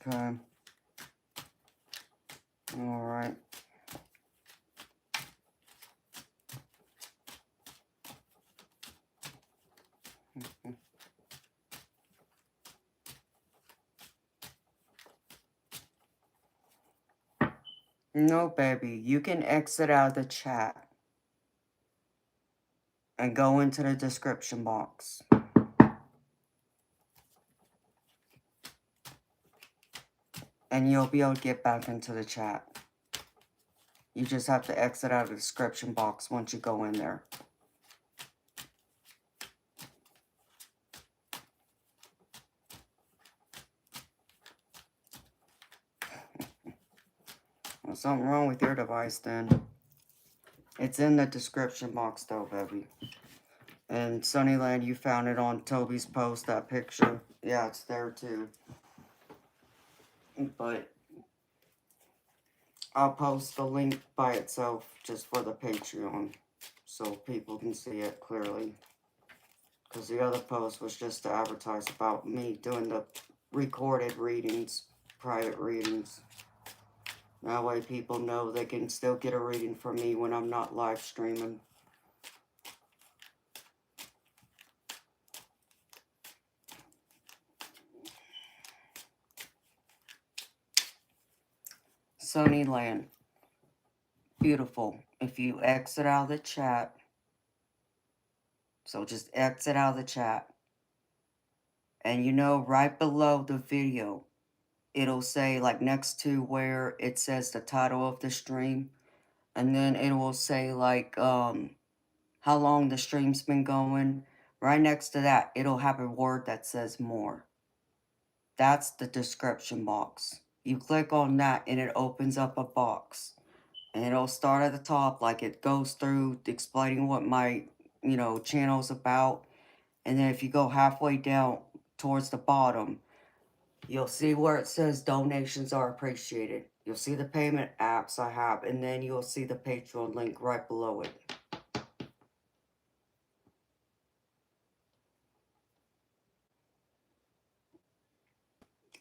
Okay. Alright. No, baby. You can exit out of the chat and go into the description box. And you'll be able to get back into the chat. You just have to exit out of the description box once you go in there. Well, something wrong with your device then. It's in the description box though, baby. And Sunnyland, you found it on Toby's post, that picture. Yeah, it's there too. But I'll post the link by itself just for the Patreon so people can see it clearly. Because the other post was just to advertise about me doing the recorded readings, private readings. That way people know they can still get a reading from me when I'm not live streaming. Sunnyland. Beautiful. If you exit out of the chat, so just exit out of the chat. And you know, right below the video, it'll say, like, next to where it says the title of the stream. And then it will say, like, how long the stream's been going. Right next to that, it'll have a word that says more. That's the description box. You click on that and it opens up a box. And it'll start at the top, like it goes through explaining what my, channel's about. And then if you go halfway down towards the bottom, you'll see where it says donations are appreciated. You'll see the payment apps I have, and then you'll see the Patreon link right below it.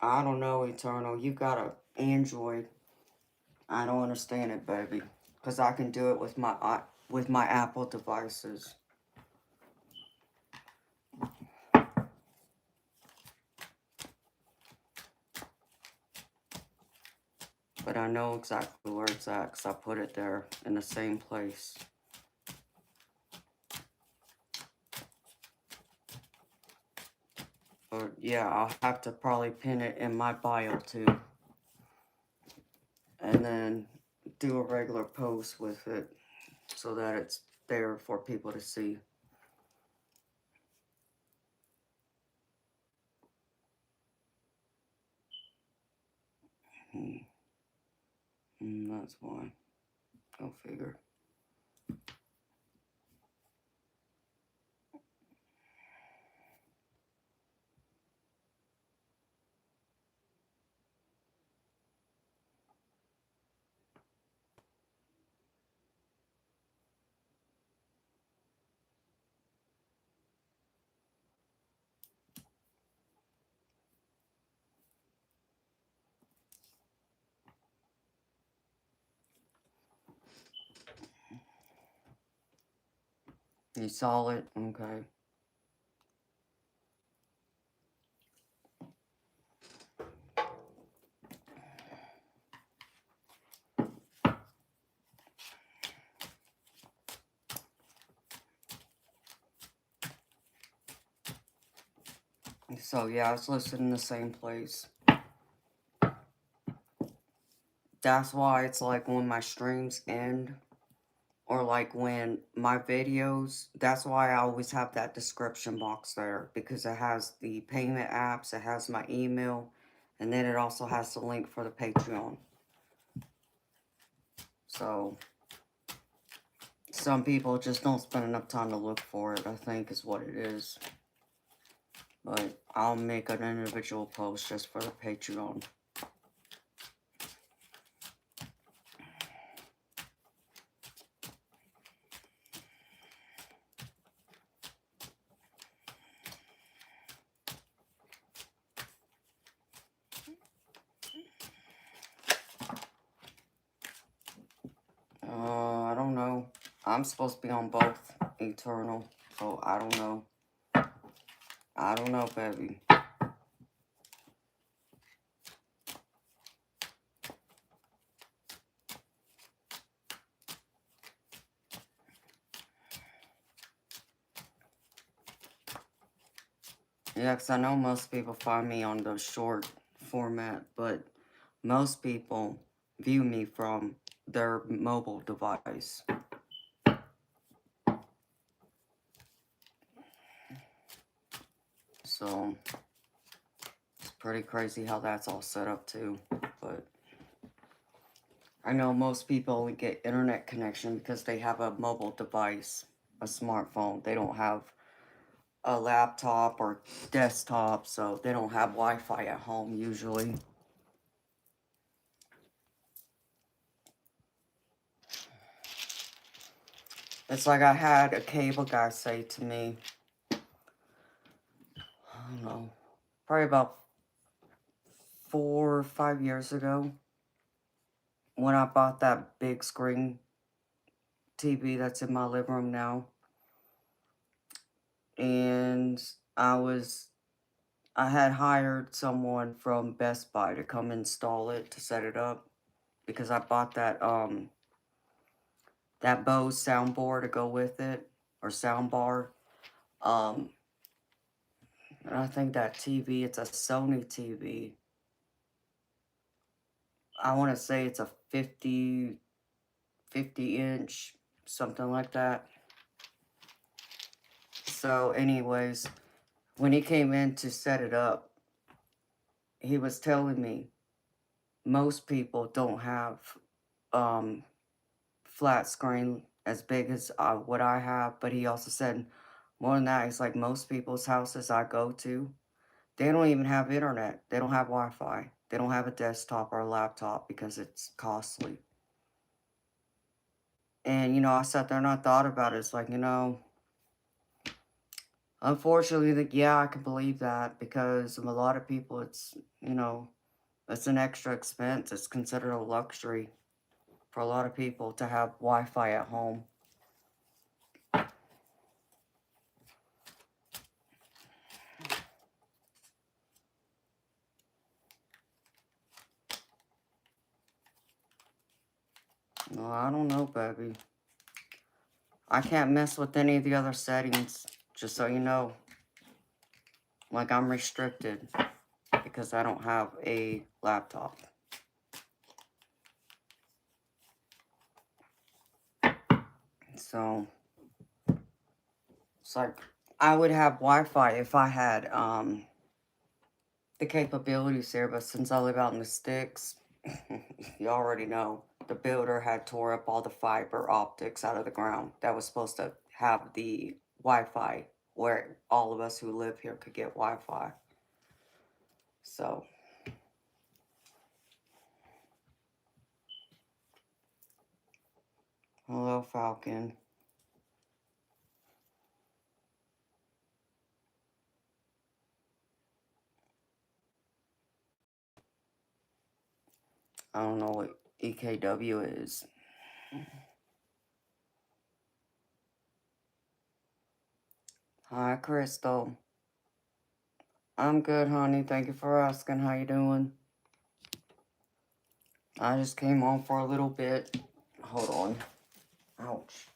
I don't know, Eternal. You got an Android. I don't understand it, baby. Because I can do it with my with my Apple devices. But I know exactly where it's at because I put it there in the same place. But yeah, I'll have to probably pin it in my bio too. And then do a regular post with it so that it's there for people to see. That's why. Go figure. You saw it? Okay. So yeah, it's listed in the same place. That's why it's like when my streams end, or like when my videos, that's why I always have that description box there, because it has the payment apps, it has my email, and then it also has the link for the Patreon. So some people just don't spend enough time to look for it, I think is what it is. But I'll make an individual post just for the Patreon. I don't know. I'm supposed to be on both Eternal, so I don't know. I don't know, baby. Yeah, because I know most people find me on the short format, but most people view me from their mobile device. So it's pretty crazy how that's all set up too. But I know most people only get internet connection because they have a mobile device, a smartphone. They don't have a laptop or desktop, so they don't have Wi-Fi at home usually. It's like I had a cable guy say to me, I don't know, probably about 4 or 5 years ago, when I bought that big screen TV that's in my living room now. And I had hired someone from Best Buy to come install it, to set it up, because I bought that Bose soundboard to go with it, or soundbar. And I think that TV, it's a Sony TV. I want to say it's a 50 inch, something like that. So anyways, when he came in to set it up, he was telling me most people don't have flat screen as big as what I have, but he also said more than that, he's like, most people's houses I go to, they don't even have internet. They don't have Wi-Fi. They don't have a desktop or a laptop because it's costly. And, you know, I sat there and I thought about it. It's like, you know, unfortunately, yeah, I can believe that, because a lot of people, it's, you know, it's an extra expense. It's considered a luxury for a lot of people to have Wi-Fi at home. No, I don't know, baby. I can't mess with any of the other settings, just so you know. Like, I'm restricted because I don't have a laptop. So, it's like, I would have Wi-Fi if I had the capabilities there, but since I live out in the sticks, you already know, the builder had tore up all the fiber optics out of the ground that was supposed to have the Wi-Fi where all of us who live here could get Wi-Fi. So, hello, Falcon. I don't know what EKW is. Hi, Crystal. I'm good, honey. Thank you for asking. How you doing? I just came on for a little bit. Hold on. Ouch.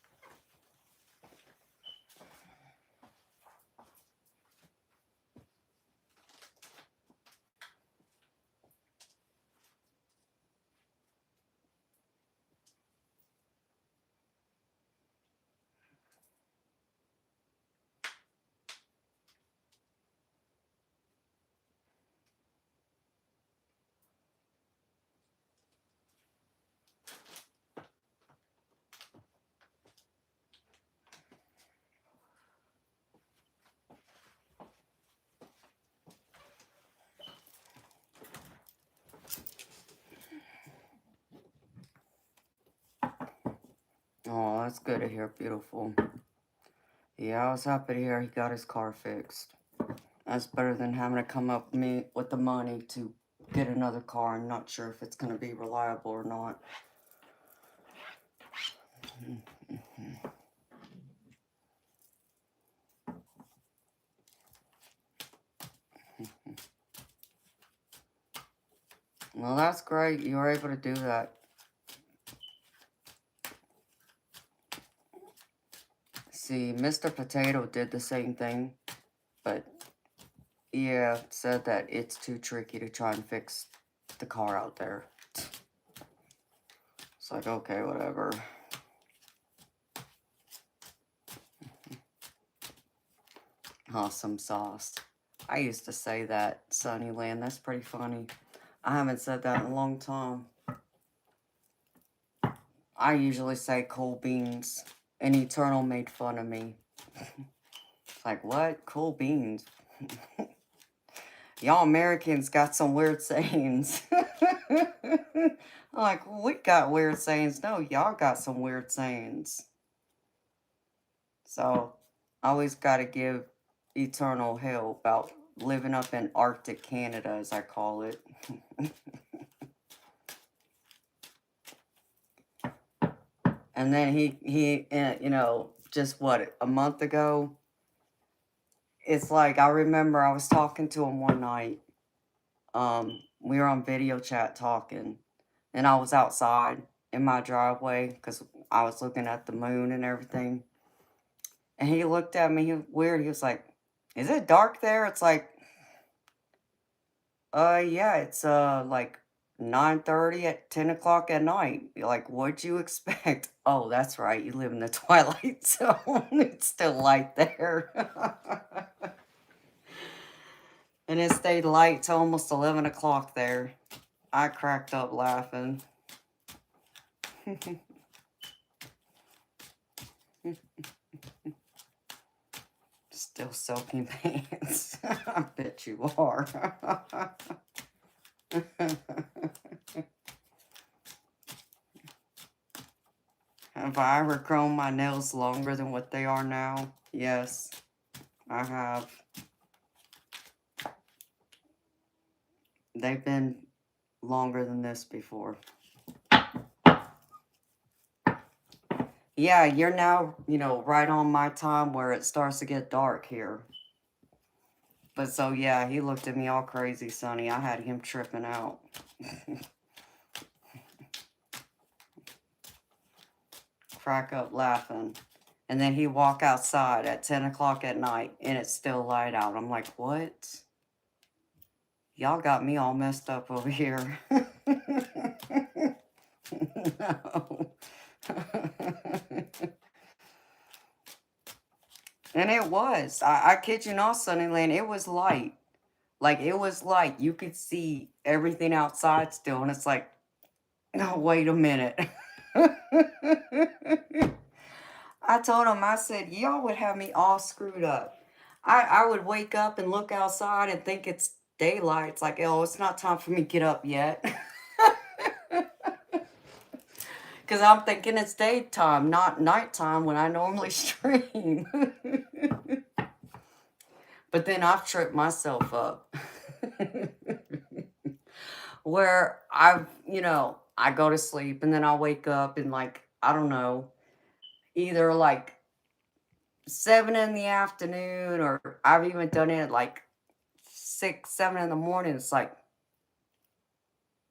Oh, that's good to hear, beautiful. Yeah, I was happy to hear he got his car fixed. That's better than having to come up with me with the money to get another car. I'm not sure if it's going to be reliable or not. Well, that's great. You were able to do that. See, Mr. Potato did the same thing, but yeah, said that it's too tricky to try and fix the car out there. It's like, okay, whatever. Awesome sauce. I used to say that, Sunnyland. That's pretty funny. I haven't said that in a long time. I usually say cool beans. And Eternal made fun of me. It's like, what? Cool beans? Y'all Americans got some weird sayings. I'm like, we got weird sayings. No, y'all got some weird sayings. So, I always got to give Eternal hell about living up in Arctic Canada, as I call it. And then he you know, just what, a month ago? It's like, I remember I was talking to him one night. We were on video chat talking, and I was outside in my driveway because I was looking at the moon and everything. And he looked at me weird. He was like, "Is it dark there?" It's like, yeah, it's like 9:30 at 10 o'clock at night. Like, what'd you expect? Oh, that's right. You live in the twilight zone. It's still light there. And it stayed light till almost 11 o'clock there. I cracked up laughing. Still soaking pants. I bet you are. Have I ever grown my nails longer than what they are now? Yes, I have. They've been longer than this before. Yeah, you're now, you know, right on my time where it starts to get dark here. But so, yeah, he looked at me all crazy, Sonny. I had him tripping out. crack up laughing. And then he walk outside at 10 o'clock at night, and it's still light out. I'm like, what? Y'all got me all messed up over here. No. And it was. I kid you not, Sunnyland, it was light. Like, it was light. You could see everything outside still, and it's like, no, wait a minute. I told him, I said, y'all would have me all screwed up. I would wake up and look outside and think it's daylight. It's like, oh, it's not time for me to get up yet. Because I'm thinking it's daytime, not nighttime when I normally stream. But then I've tripped myself up. Where I go to sleep and then I'll wake up and like, I don't know, either like 7 in the afternoon, or I've even done it at like 6, 7 in the morning. It's like,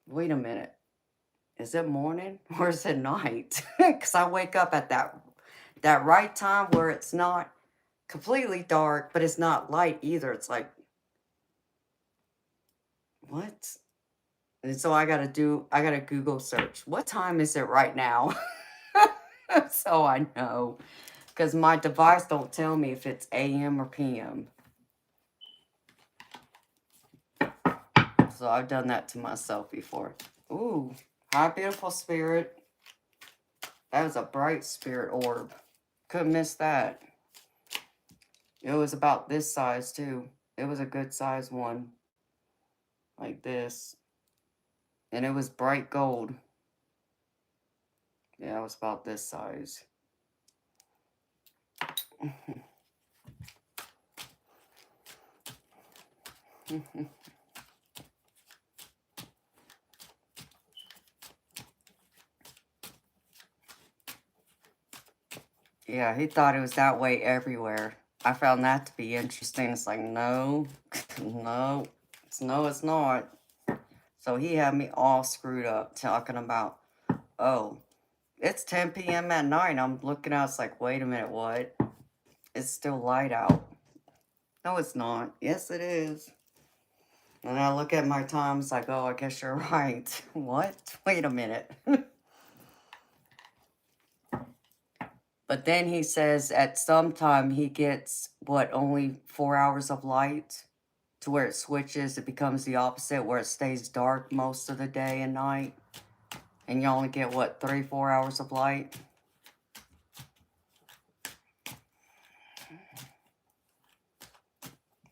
wait a minute. Is it morning or is it night? Because I wake up at that right time where it's not completely dark, but it's not light either. It's like, what? And so I gotta Google search. What time is it right now? So I know. Because my device don't tell me if it's AM or PM. So I've done that to myself before. Ooh, hi, beautiful spirit. That was a bright spirit orb. Couldn't miss that. It was about this size, too. It was a good size one. Like this. And it was bright gold. Yeah, it was about this size. Yeah, he thought it was that way everywhere. I found that to be interesting. It's like, no, no, it's not. So he had me all screwed up talking about, oh, it's 10 p.m. at night. I'm looking out. It's like, wait a minute, what? It's still light out. No, it's not. Yes, it is. And I look at my time. It's like, oh, I guess you're right. What? Wait a minute. But then he says at some time he gets, what, only 4 hours of light? To where it switches, it becomes the opposite, where it stays dark most of the day and night. And you only get, what, 3, 4 hours of light?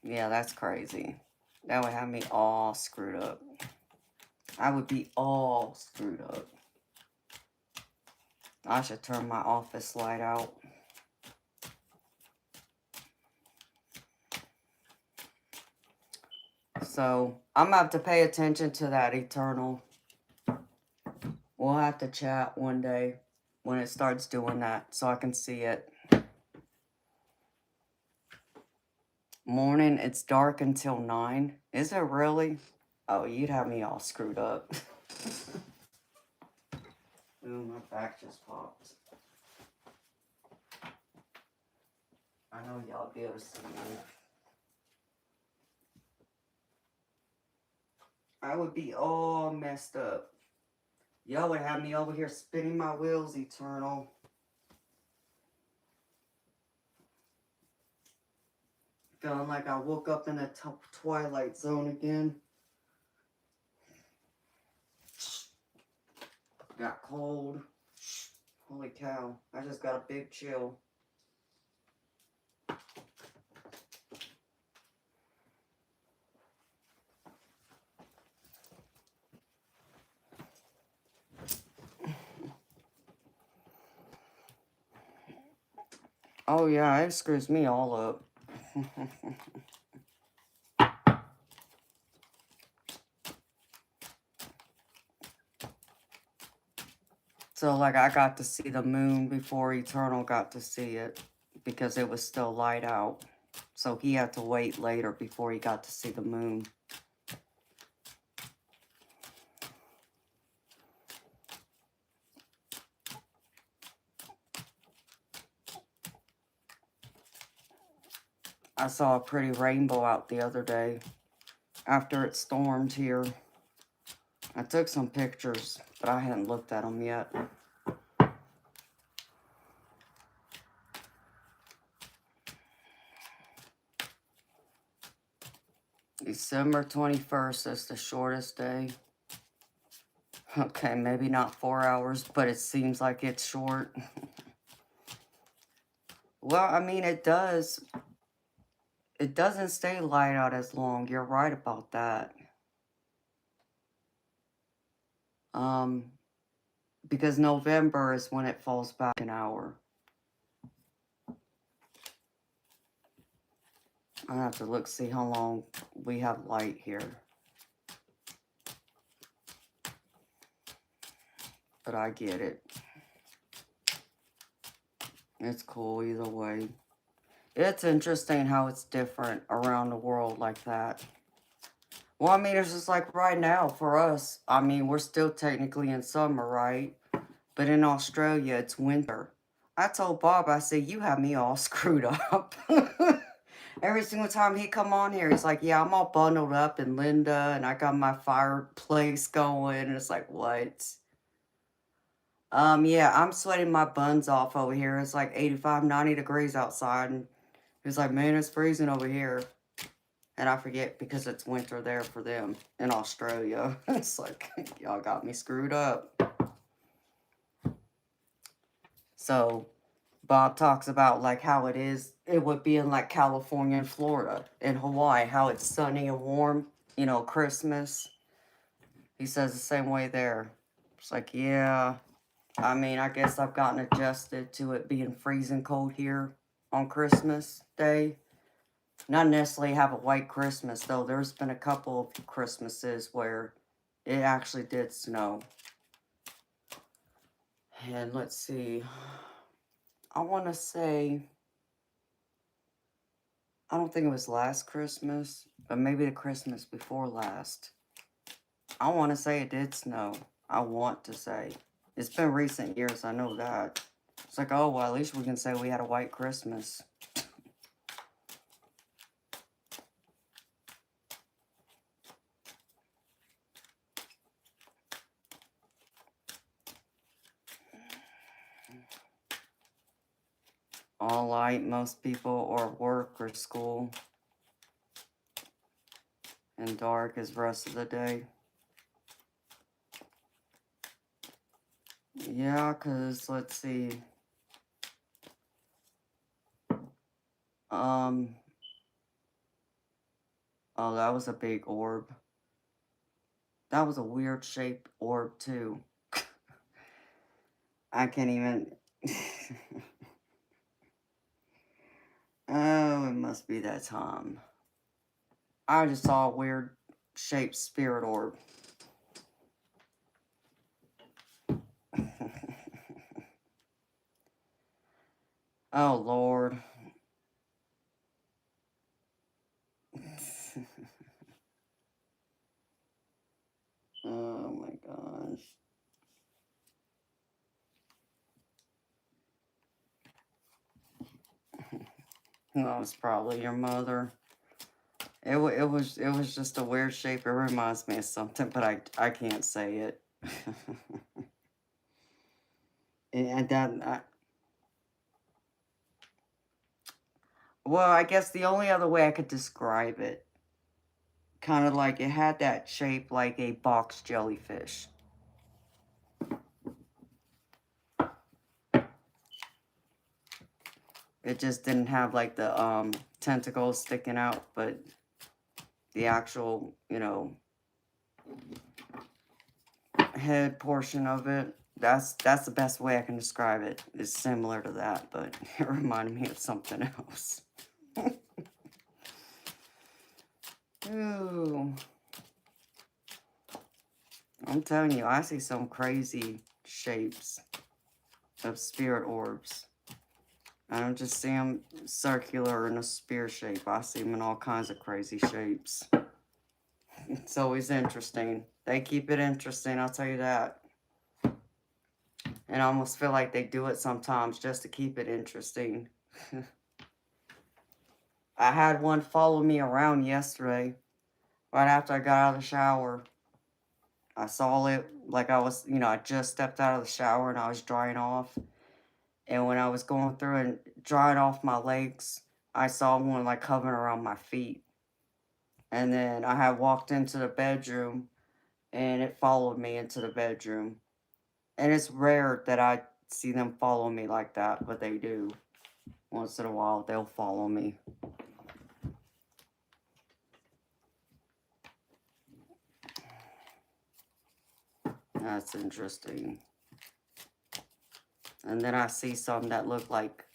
Yeah, that's crazy. That would have me all screwed up. I would be all screwed up. I should turn my office light out. So, I'm going to have to pay attention to that eternal. We'll have to chat one day when it starts doing that so I can see it. Morning, it's dark until 9. Is it really? Oh, you'd have me all screwed up. Ooh, my back just popped. I know y'all be able to see me. I would be all messed up. Y'all would have me over here spinning my wheels, eternal. Feeling like I woke up in the twilight zone again. Got cold. Holy cow. I just got a big chill. Oh yeah, it screws me all up. So, like, I got to see the moon before Eternal got to see it because it was still light out. So he had to wait later before he got to see the moon. I saw a pretty rainbow out the other day after it stormed here. I took some pictures, but I hadn't looked at them yet. December 21st is the shortest day. Okay, maybe not 4 hours, but it seems like it's short. Well, I mean, it does. It doesn't stay light out as long. You're right about that. Because November is when it falls back an hour. I have to look, see how long we have light here. But I get it. It's cool either way. It's interesting how it's different around the world like that. Well, I mean, it's just like right now for us. I mean, we're still technically in summer, right? But in Australia, it's winter. I told Bob, I said, you have me all screwed up. Every single time he come on here, he's like, yeah, I'm all bundled up in Linda, and I got my fireplace going. And it's like, what? Yeah, I'm sweating my buns off over here. It's like 85, 90 degrees outside. And he's like, man, it's freezing over here. And I forget because it's winter there for them in Australia. It's like, y'all got me screwed up. So Bob talks about like how it would be in like California and Florida and Hawaii, how it's sunny and warm, you know, Christmas. He says the same way there. It's like, yeah, I mean, I guess I've gotten adjusted to it being freezing cold here on Christmas Day. Not necessarily have a white Christmas, though. There's been a couple of Christmases where it actually did snow. And let's see. I want to say, I don't think it was last Christmas, but maybe the Christmas before last. I want to say it did snow. I want to say. It's been recent years, I know that. It's like, oh, well, at least we can say we had a white Christmas. All light, most people are at work or school. And dark is the rest of the day. Yeah, because, let's see. Oh, that was a big orb. That was a weird shaped orb, too. I can't even... Oh, it must be that time. I just saw a weird shaped spirit orb. Oh, Lord. Oh, my gosh. That was probably your mother. It was just a weird shape. It reminds me of something, but I can't say it. And that well, I guess the only other way I could describe it, kind of like it had that shape like a box jellyfish. It just didn't have like the tentacles sticking out, but the actual, you know, head portion of it, that's the best way I can describe it. It's similar to that, but it reminded me of something else. Ooh. I'm telling you, I see some crazy shapes of spirit orbs. I don't just see them circular in a spear shape. I see them in all kinds of crazy shapes. It's always interesting. They keep it interesting, I'll tell you that. And I almost feel like they do it sometimes just to keep it interesting. I had one follow me around yesterday. Right after I got out of the shower. I saw it like I was, I just stepped out of the shower and I was drying off. And when I was going through and drying off my legs, I saw one like hovering around my feet. And then I had walked into the bedroom and it followed me into the bedroom. And it's rare that I see them follow me like that, but they do. Once in a while, they'll follow me. That's interesting. And then I see some that look like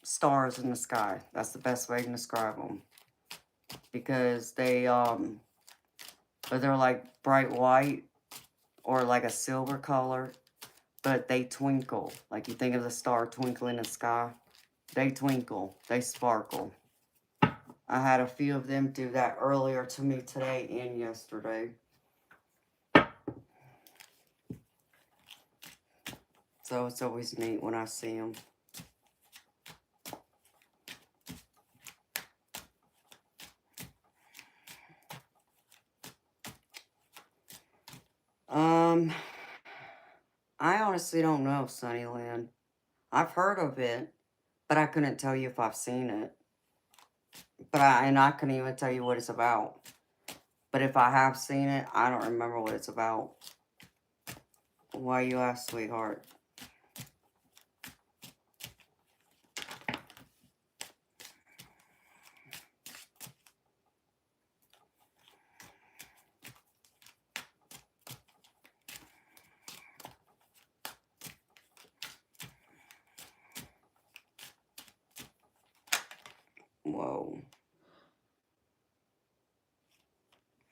stars in the sky. That's the best way to describe them. Because but they're like bright white or like a silver color, but they twinkle. Like you think of the star twinkling in the sky. They twinkle. They sparkle. I had a few of them do that earlier to me today and yesterday. So it's always neat when I see them. I honestly don't know, Sunnyland. I've heard of it, but I couldn't tell you if I've seen it. And I couldn't even tell you what it's about. But if I have seen it, I don't remember what it's about. Why you ask, sweetheart? Whoa.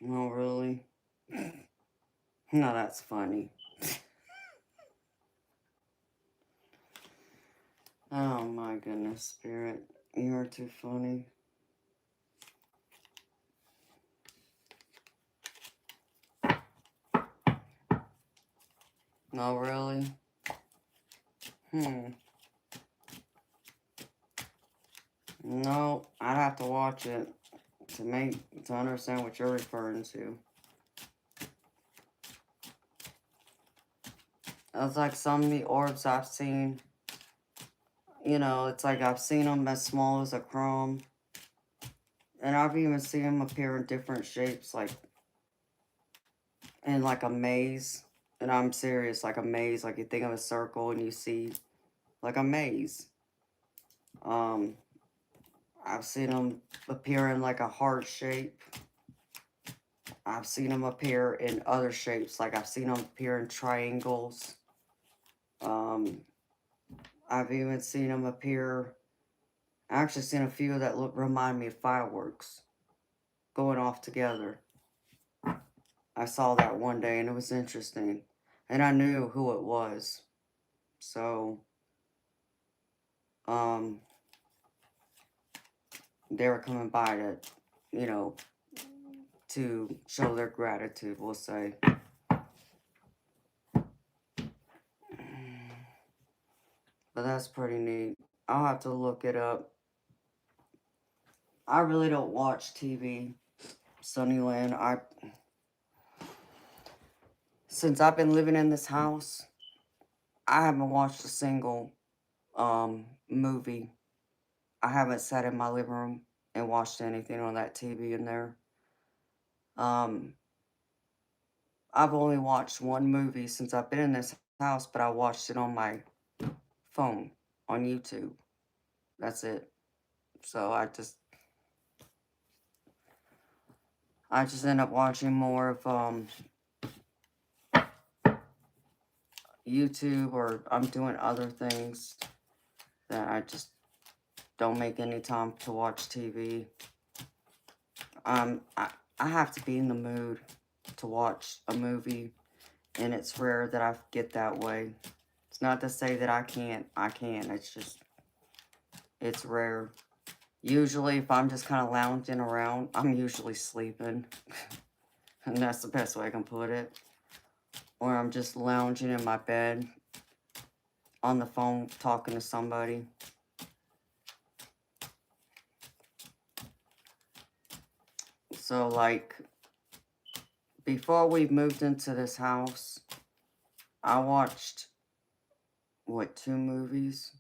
Oh, really? No, that's funny. Oh my goodness, Spirit. You are too funny. No, really? No, I'd have to watch it to understand what you're referring to. It's like some of the orbs I've seen. It's like I've seen them as small as a crumb. And I've even seen them appear in different shapes, like in like a maze. And I'm serious, like a maze. Like you think of a circle and you see like a maze. I've seen them appear in like a heart shape. I've seen them appear in other shapes. Like I've seen them appear in triangles. I've even seen them appear. I actually seen a few that remind me of fireworks going off together. I saw that one day and it was interesting. And I knew who it was. So, they were coming by to show their gratitude, we'll say. But that's pretty neat. I'll have to look it up. I really don't watch TV, Sunnyland. Since I've been living in this house, I haven't watched a single movie. I haven't sat in my living room and watched anything on that TV in there. I've only watched one movie since I've been in this house, but I watched it on my phone on YouTube. That's it. So I just end up watching more of YouTube, or I'm doing other things that I just don't make any time to watch TV. I have to be in the mood to watch a movie, and it's rare that I get that way. It's not to say that I can't. I can. It's rare. Usually, if I'm just kind of lounging around, I'm usually sleeping. And that's the best way I can put it. Or I'm just lounging in my bed on the phone talking to somebody. So, like, before we moved into this house, I watched, what, 2 movies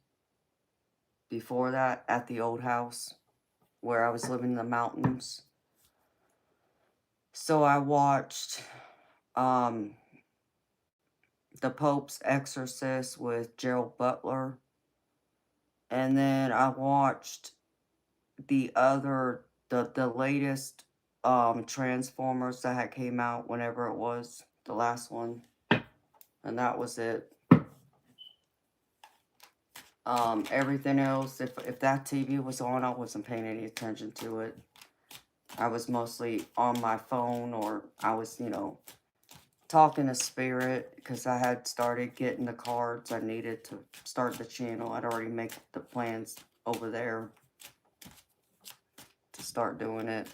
before that at the old house where I was living in the mountains. So I watched The Pope's Exorcist with Gerald Butler. And then I watched the latest Transformers that had came out whenever it was, the last one. And that was it. Everything else, if that TV was on, I wasn't paying any attention to it. I was mostly on my phone, or I was, talking to Spirit, because I had started getting the cards I needed to start the channel. I'd already made the plans over there to start doing it.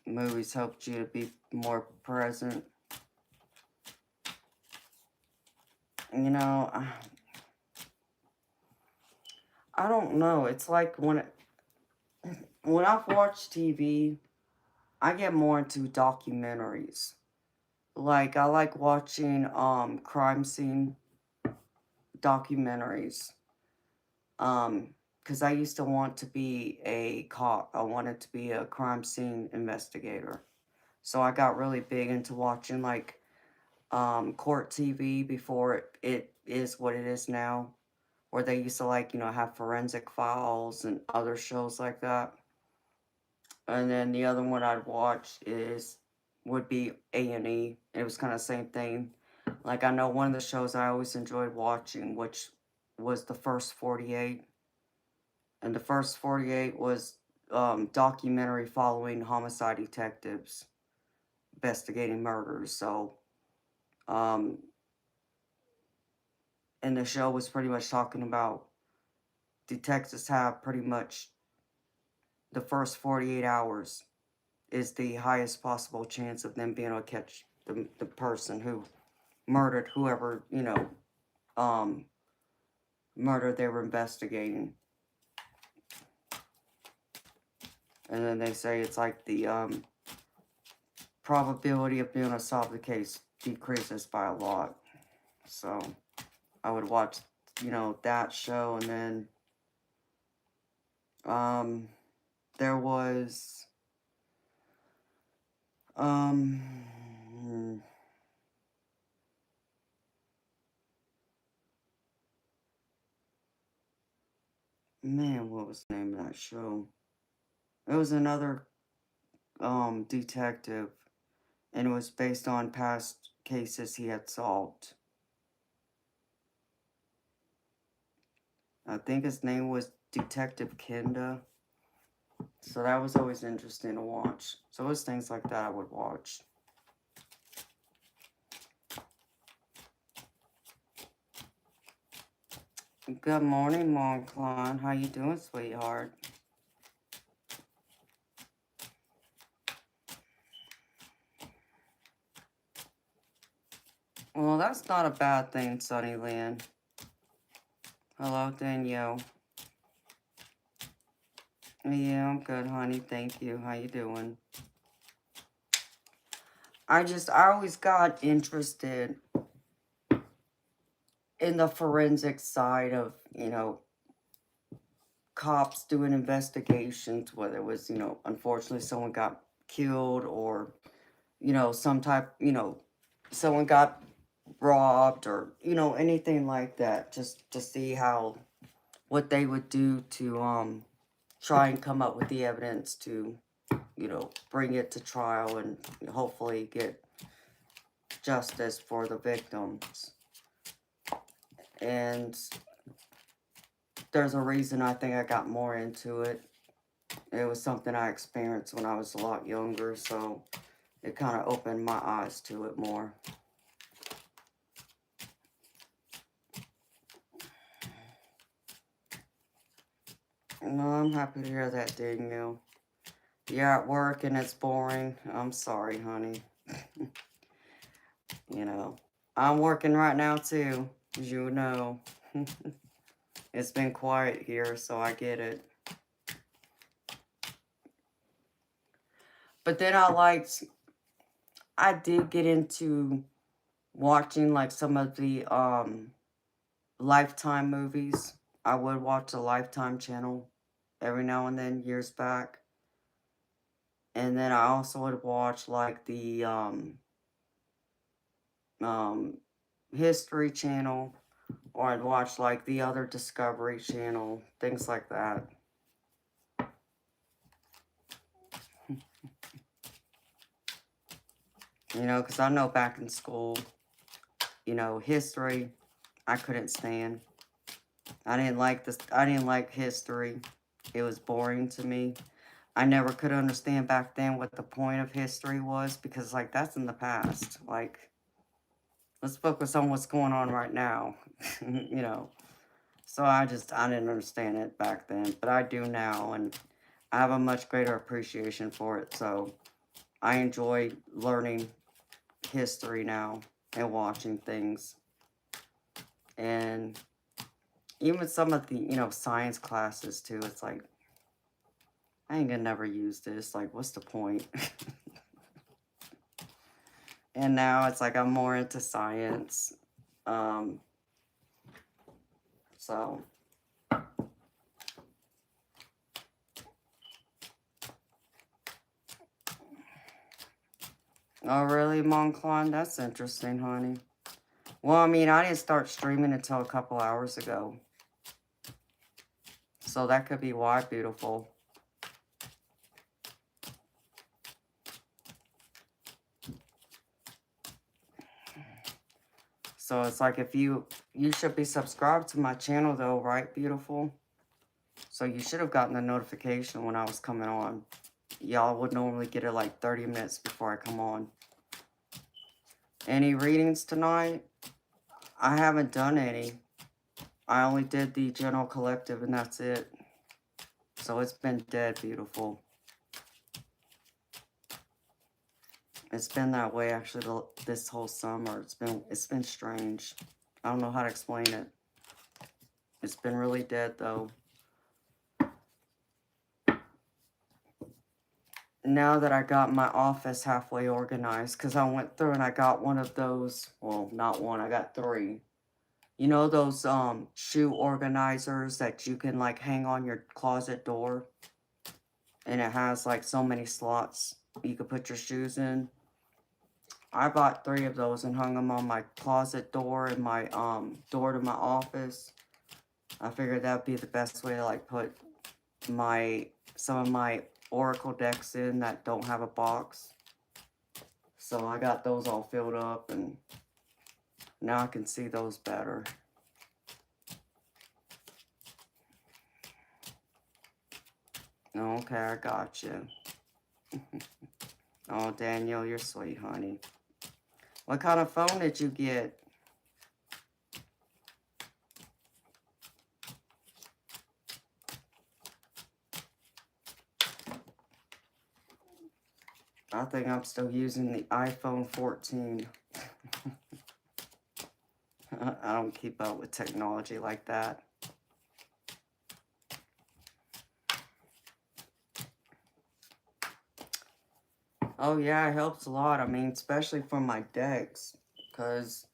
Movies helped you to be more present. You know, I don't know. It's like when I've watched TV, I get more into documentaries. Like, I like watching crime scene documentaries. Because I used to want to be a cop. I wanted to be a crime scene investigator. So I got really big into watching, like, court TV before it is what it is now. Where they used to, like, have Forensic Files and other shows like that. And then the other one I'd watch would be A&E. It was kind of the same thing. Like, I know one of the shows I always enjoyed watching, which was The First 48. And The First 48 was documentary following homicide detectives investigating murders. So, and the show was pretty much talking about detectives have pretty much the first 48 hours is the highest possible chance of them being able to catch the person who murdered whoever, murder they were investigating. And then they say it's like the probability of being able to solve the case decreases by a lot. So I would watch, that show. And then there was man, what was the name of that show? It was another detective, and it was based on past cases he had solved. I think his name was Detective Kenda. So that was always interesting to watch. So it was things like that I would watch. Good morning, Mom Klein. How you doing, sweetheart? Well, that's not a bad thing, Sunny Lynn. Hello, Danielle. Yeah, I'm good, honey. Thank you. How you doing? I always got interested in the forensic side of, cops doing investigations, whether it was, unfortunately someone got killed or, some type, someone got robbed or, anything like that, just to see what they would do to, try and come up with the evidence to, bring it to trial and hopefully get justice for the victims. And there's a reason I think I got more into it. It was something I experienced when I was a lot younger, so it kind of opened my eyes to it more. No, I'm happy to hear that, Danielle. You're at work and it's boring. I'm sorry, honey. I'm working right now too, as you know. It's been quiet here, so I get it. But then I did get into watching like some of the Lifetime movies. I would watch the Lifetime channel every now and then, years back. And then I also would watch like the um, History Channel, or I'd watch like the other Discovery Channel, things like that. You know, because I know back in school, you know, history, I couldn't stand. I didn't like this. I didn't like history. It was boring to me. I never could understand back then what the point of history was, because like that's in the past. Like, let's focus on what's going on right now. You know. So I didn't understand it back then, but I do now, and I have a much greater appreciation for it. So I enjoy learning history now and watching things. And even some of the, you know, science classes too, it's like, I ain't gonna never use this. Like, what's the point? And now it's like I'm more into science. So. Oh, really, Monclon? That's interesting, honey. Well, I mean, I didn't start streaming until a couple hours ago. So that could be why, beautiful. So it's like if you should be subscribed to my channel though, right, beautiful? So you should have gotten the notification when I was coming on. Y'all would normally get it like 30 minutes before I come on. Any readings tonight? I haven't done any. I only did the general collective and that's it. So it's been dead, beautiful. It's been that way actually this whole summer. It's been strange. I don't know how to explain it. It's been really dead though. Now that I got my office halfway organized, because I went through and I got one of those, well, not one, I got 3. You know those shoe organizers that you can like hang on your closet door? And it has like so many slots you could put your shoes in. I bought 3 of those and hung them on my closet door and my door to my office. I figured that'd be the best way to like put some of my oracle decks in that don't have a box. So I got those all filled up and now I can see those better. Okay, I got you. Oh, Daniel, you're sweet, honey. What kind of phone did you get? I think I'm still using the iPhone 14. I don't keep up with technology like that. Oh yeah, it helps a lot. I mean, especially for my decks, because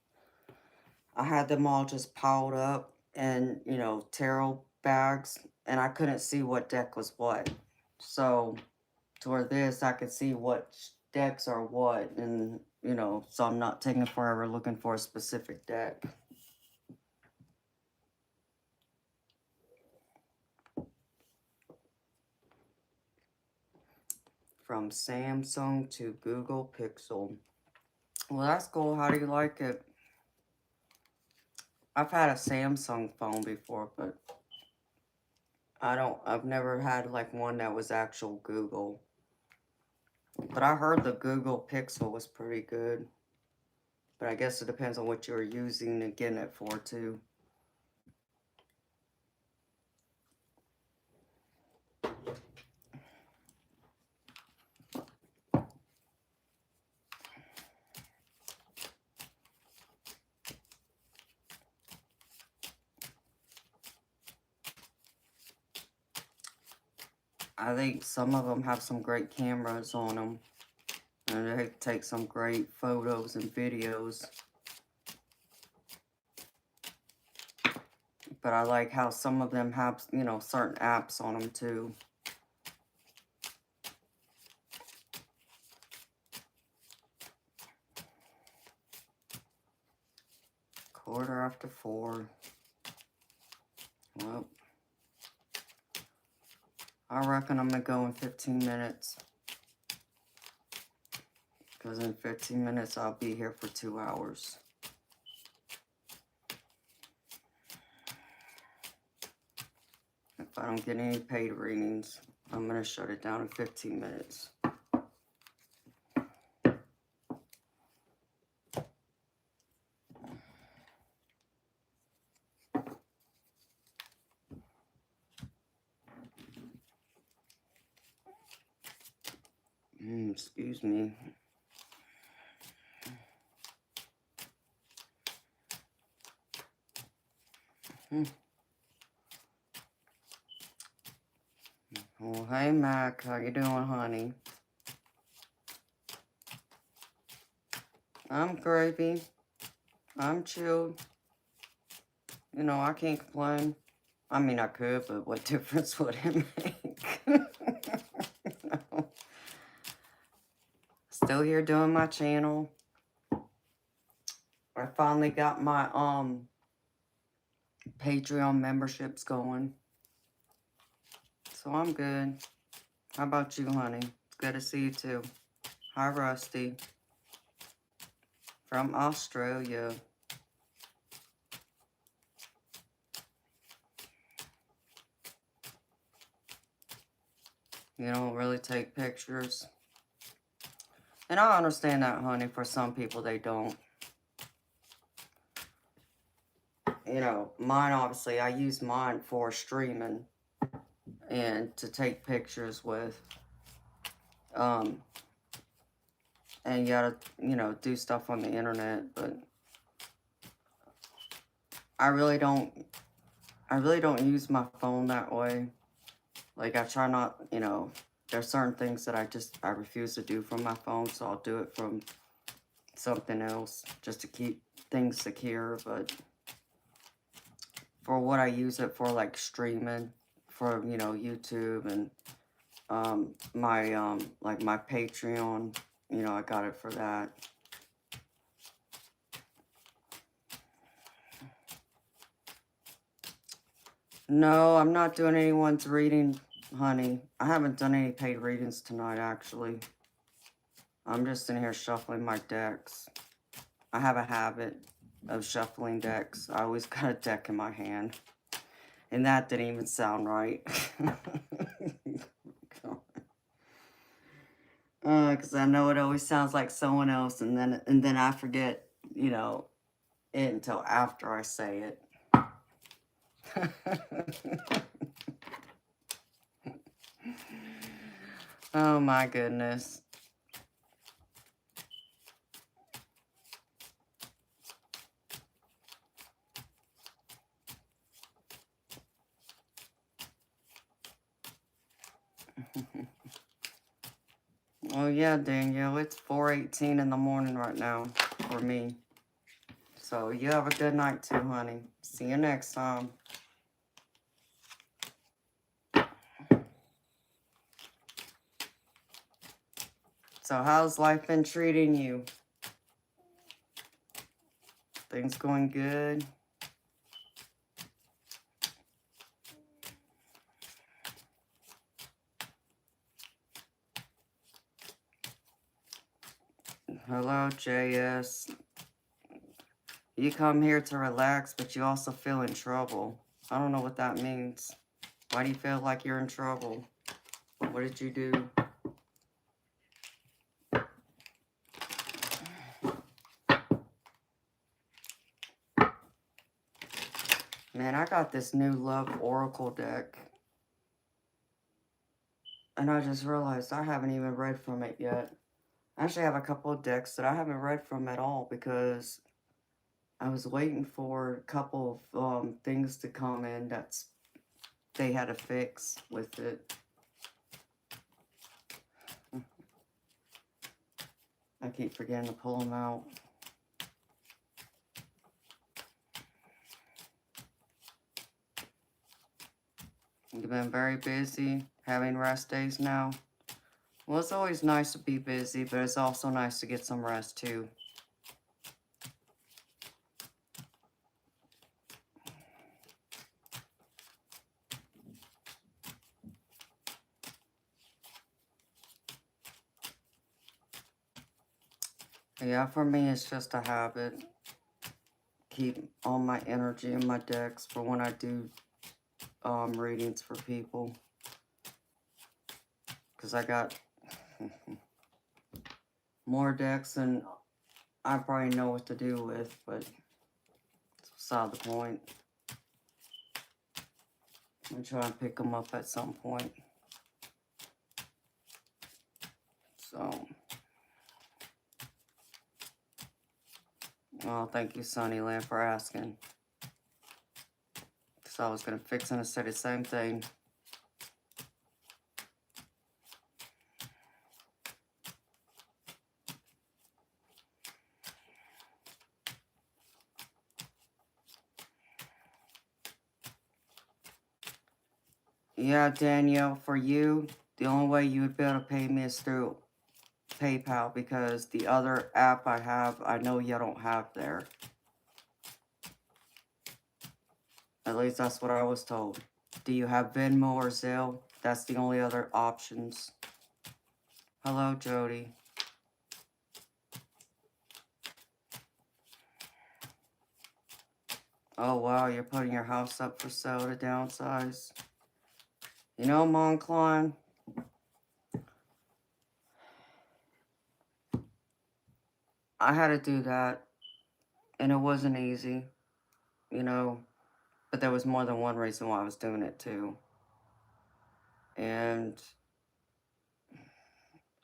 I had them all just piled up in, you know, tarot bags, and I couldn't see what deck was what. So, toward this, I could see what decks are what, and, you know, so I'm not taking forever looking for a specific deck. From Samsung to Google Pixel. Well, that's cool. How do you like it? I've had a Samsung phone before, but I've never had like one that was actual Google. But I heard the Google Pixel was pretty good. But I guess it depends on what you're using and getting it for too. I think some of them have some great cameras on them. And they take some great photos and videos. But I like how some of them have, you know, certain apps on them too. Quarter after 4. Well, I reckon I'm going to go in 15 minutes. Because in 15 minutes, I'll be here for 2 hours. If I don't get any paid readings, I'm going to shut it down in 15 minutes. Excuse me. Well, hey, Mac. How you doing, honey? I'm gravy. I'm chilled. You know, I can't complain. I mean, I could, but what difference would it make? No. Still here doing my channel. I finally got my Patreon memberships going. So I'm good. How about you, honey? It's good to see you too. Hi, Rusty. From Australia. You don't really take pictures. And I understand that, honey. For some people, they don't. You know, mine, obviously, I use mine for streaming and to take pictures with. And you gotta, you know, do stuff on the internet, but I really don't use my phone that way. Like, I try not, you know, there's certain things that I refuse to do from my phone, so I'll do it from something else just to keep things secure. But for what I use it for, like streaming, for, you know, YouTube and like my Patreon, you know, I got it for that. No, I'm not doing anyone's reading, honey. I haven't done any paid readings tonight, actually. I'm just in here shuffling my decks. I have a habit of shuffling decks. I always got a deck in my hand. And that didn't even sound right. Because I know it always sounds like someone else, and then I forget, you know, it until after I say it. Oh my goodness. Oh yeah, Danielle, it's 4:18 in the morning right now for me. So you have a good night too, honey. See you next time. So how's life been treating you? Things going good? Hello, JS. You come here to relax, but you also feel in trouble. I don't know what that means. Why do you feel like you're in trouble? What did you do? Man, I got this new Love Oracle deck. And I just realized I haven't even read from it yet. I actually have a couple of decks that I haven't read from at all because I was waiting for a couple of things to come in they had to fix with it. I keep forgetting to pull them out. You've been very busy, having rest days now. Well, it's always nice to be busy, but it's also nice to get some rest too. Yeah, for me, it's just a habit. Keep all my energy in my decks for when I do readings for people. Because I got more decks than I probably know what to do with, but it's beside the point. I'm trying to pick them up at some point. So, well, thank you, Sunnyland, for asking. Because I was going to fix and say the same thing. Yeah, Danielle, for you, the only way you would be able to pay me is through PayPal, because the other app I have, I know you don't have there. At least that's what I was told. Do you have Venmo or Zelle? That's the only other options. Hello, Jody. Oh, wow, you're putting your house up for sale to downsize. You know, Mont Klein, I had to do that, and it wasn't easy, you know, but there was more than one reason why I was doing it, too. And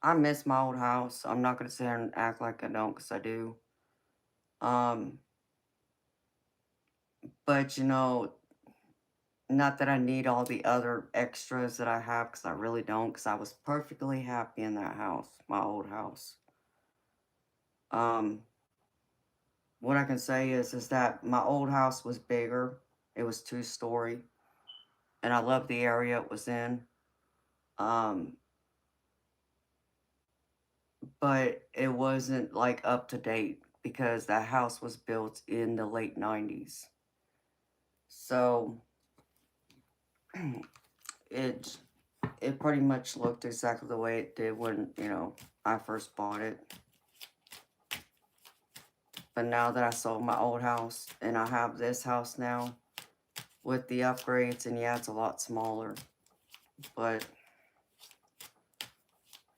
I miss my old house. I'm not going to sit here and act like I don't, because I do. But, you know, not that I need all the other extras that I have, because I really don't, because I was perfectly happy in that house, my old house. What I can say is that my old house was bigger. It was 2-story, and I loved the area it was in. But it wasn't like up to date, because that house was built in the late 90s. So it pretty much looked exactly the way it did when, you know, I first bought it. But now that I sold my old house and I have this house now with the upgrades, and yeah, it's a lot smaller. But,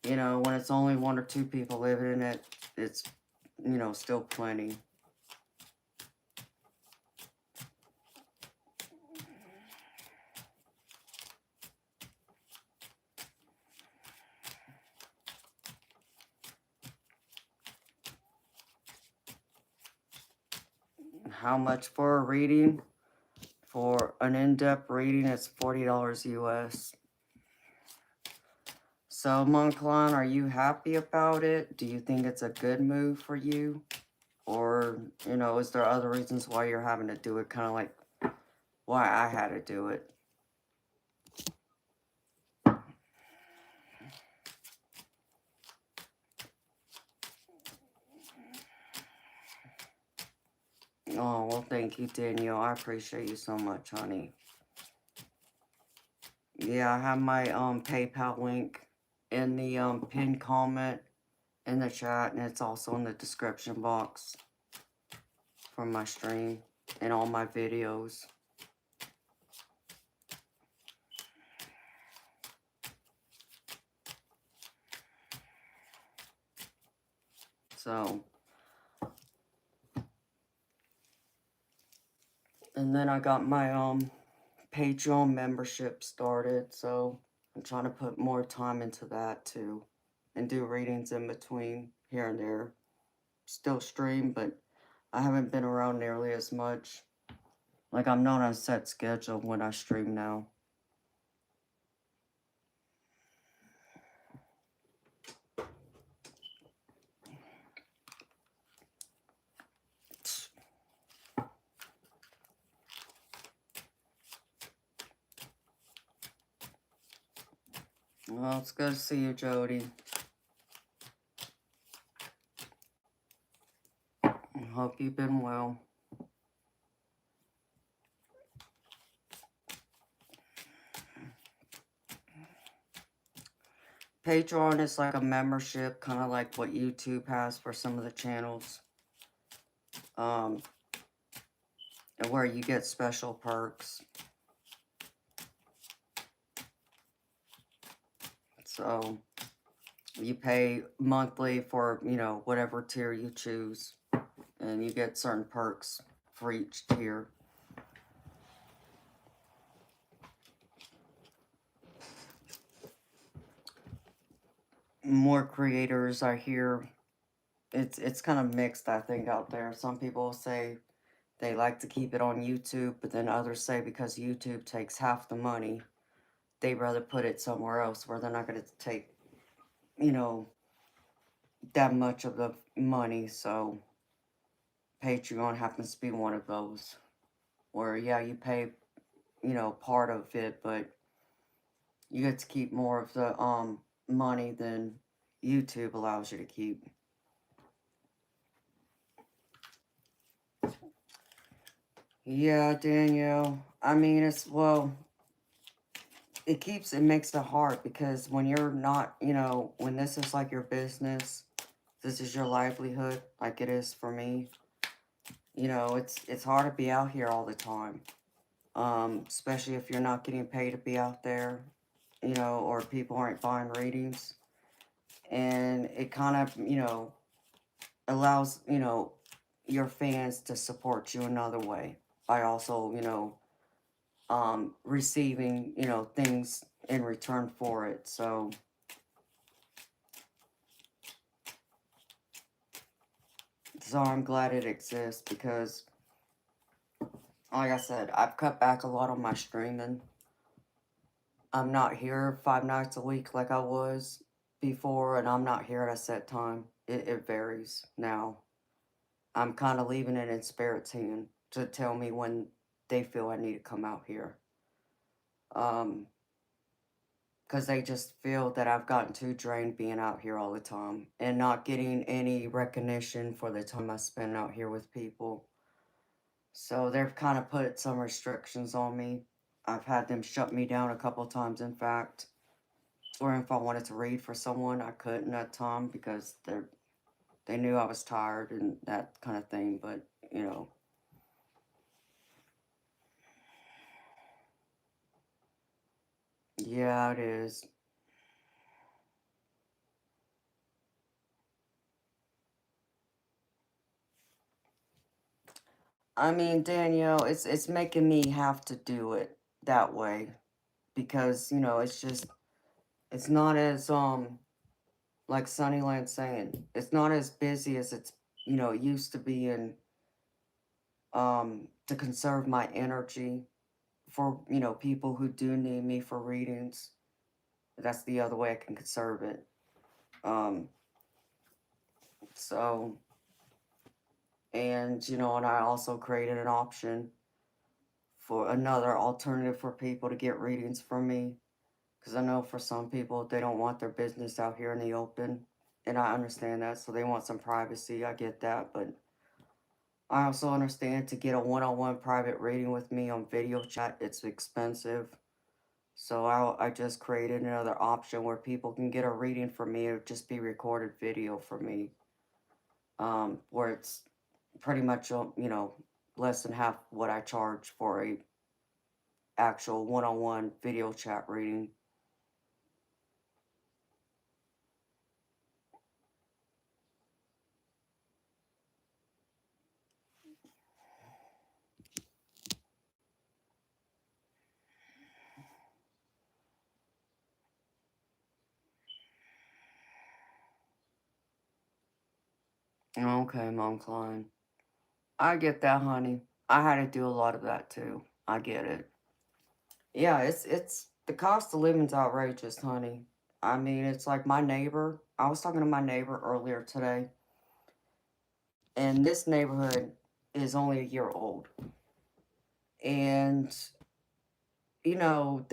you know, when it's only 1 or 2 people living in it, it's, you know, still plenty. How much for a reading? For an in-depth reading, it's $40 US. So, Monclon, are you happy about it? Do you think it's a good move for you? Or, you know, is there other reasons why you're having to do it? Kind of like why I had to do it. Oh, well, thank you, Danielle. I appreciate you so much, honey. Yeah, I have my PayPal link in the pinned comment in the chat, and it's also in the description box for my stream and all my videos. So, and then I got my Patreon membership started, so I'm trying to put more time into that too, and do readings in between here and there. Still stream, but I haven't been around nearly as much. Like, I'm not on a set schedule when I stream now. Well, it's good to see you, Jody. I hope you've been well. Patreon is like a membership, kind of like what YouTube has for some of the channels. And where you get special perks. So you pay monthly for, you know, whatever tier you choose. And you get certain perks for each tier. More creators I hear. It's kind of mixed, I think, out there. Some people say they like to keep it on YouTube, but then others say because YouTube takes half the money, they'd rather put it somewhere else where they're not going to take, you know, that much of the money. So Patreon happens to be one of those where, yeah, you pay, you know, part of it, but you get to keep more of the money than YouTube allows you to keep. Yeah, Danielle. I mean, it's, well, it makes it hard because when you're not, you know, when this is like your business, this is your livelihood, like it is for me, you know, it's hard to be out here all the time. Especially if you're not getting paid to be out there, you know, or people aren't buying readings. And it kind of, you know, allows, you know, your fans to support you another way by also, you know, receiving, you know, things in return for it. So I'm glad it exists because, like I said, I've cut back a lot on my streaming. I'm not here 5 nights a week like I was before, and I'm not here at a set time. It varies now. I'm kind of leaving it in Spirit's hand to tell me when they feel I need to come out here. Because they just feel that I've gotten too drained being out here all the time and not getting any recognition for the time I spend out here with people. So they've kind of put some restrictions on me. I've had them shut me down a couple times, in fact. Or if I wanted to read for someone, I couldn't that time because they knew I was tired and that kind of thing. But, you know. Yeah, it is. I mean, Danielle, it's making me have to do it that way because, you know, it's not as like Sunnyland saying, it's not as busy as it's, you know, it used to be, and to conserve my energy for, you know, people who do need me for readings. That's the other way I can conserve it. Um so and you know, and I also created an option for another alternative for people to get readings from me. Because I know for some people, they don't want their business out here in the open. And I understand that. So they want some privacy. I get that. But I also understand to get a one-on-one private reading with me on video chat, it's expensive. So I just created another option where people can get a reading from me. It would just be recorded video for me. Where it's pretty much, you know, less than half what I charge for a actual one-on-one video chat reading. Okay, Mom Klein. I get that, honey. I had to do a lot of that too. I get it. Yeah, it's the cost of living's outrageous, honey. I mean, it's like my neighbor. I was talking to my neighbor earlier today, and this neighborhood is only a year old. And you know,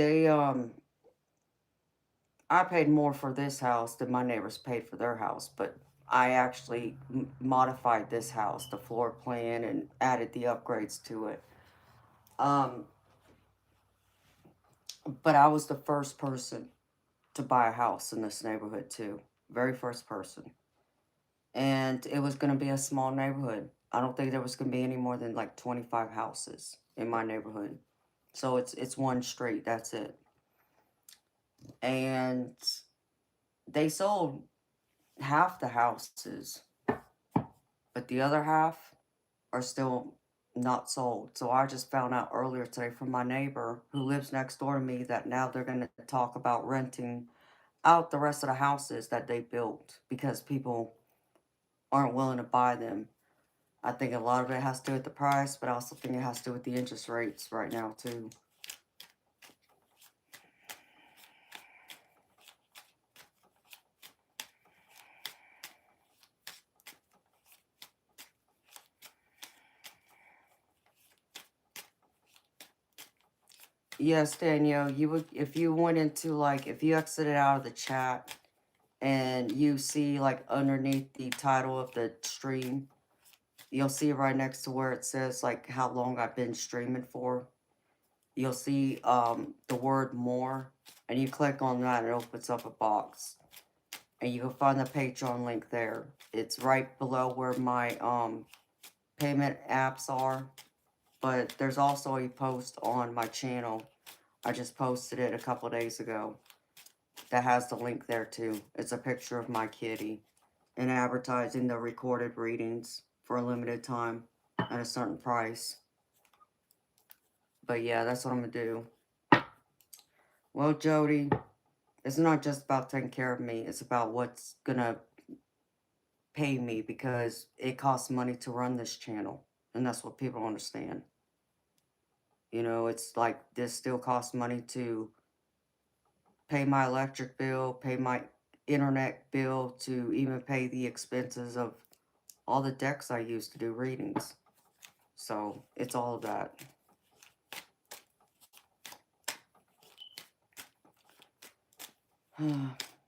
I paid more for this house than my neighbors paid for their house, but I actually modified this house, the floor plan, and added the upgrades to it. Um, but I was the first person to buy a house in this neighborhood too. Very first person. And it was going to be a small neighborhood. I don't think there was going to be any more than like 25 houses in my neighborhood. So it's one street, that's it. And they sold half the houses, but the other half are still not sold. So I just found out earlier today from my neighbor who lives next door to me that now they're going to talk about renting out the rest of the houses that they built because people aren't willing to buy them. I think a lot of it has to do with the price, but I also think it has to do with the interest rates right now too. Yes, Danielle, you would, if you went into like, if you exited out of the chat and you see like underneath the title of the stream, you'll see right next to where it says like how long I've been streaming for. You'll see the word more, and you click on that, it opens up a box. And you can find the Patreon link there. It's right below where my payment apps are. But there's also a post on my channel. I just posted it a couple days ago. That has the link there too. It's a picture of my kitty. And advertising the recorded readings for a limited time at a certain price. But yeah, that's what I'm going to do. Well, Jody, it's not just about taking care of me. It's about what's going to pay me because it costs money to run this channel. And that's what people understand. You know, it's like this still costs money to pay my electric bill, pay my internet bill, to even pay the expenses of all the decks I use to do readings. So it's all of that.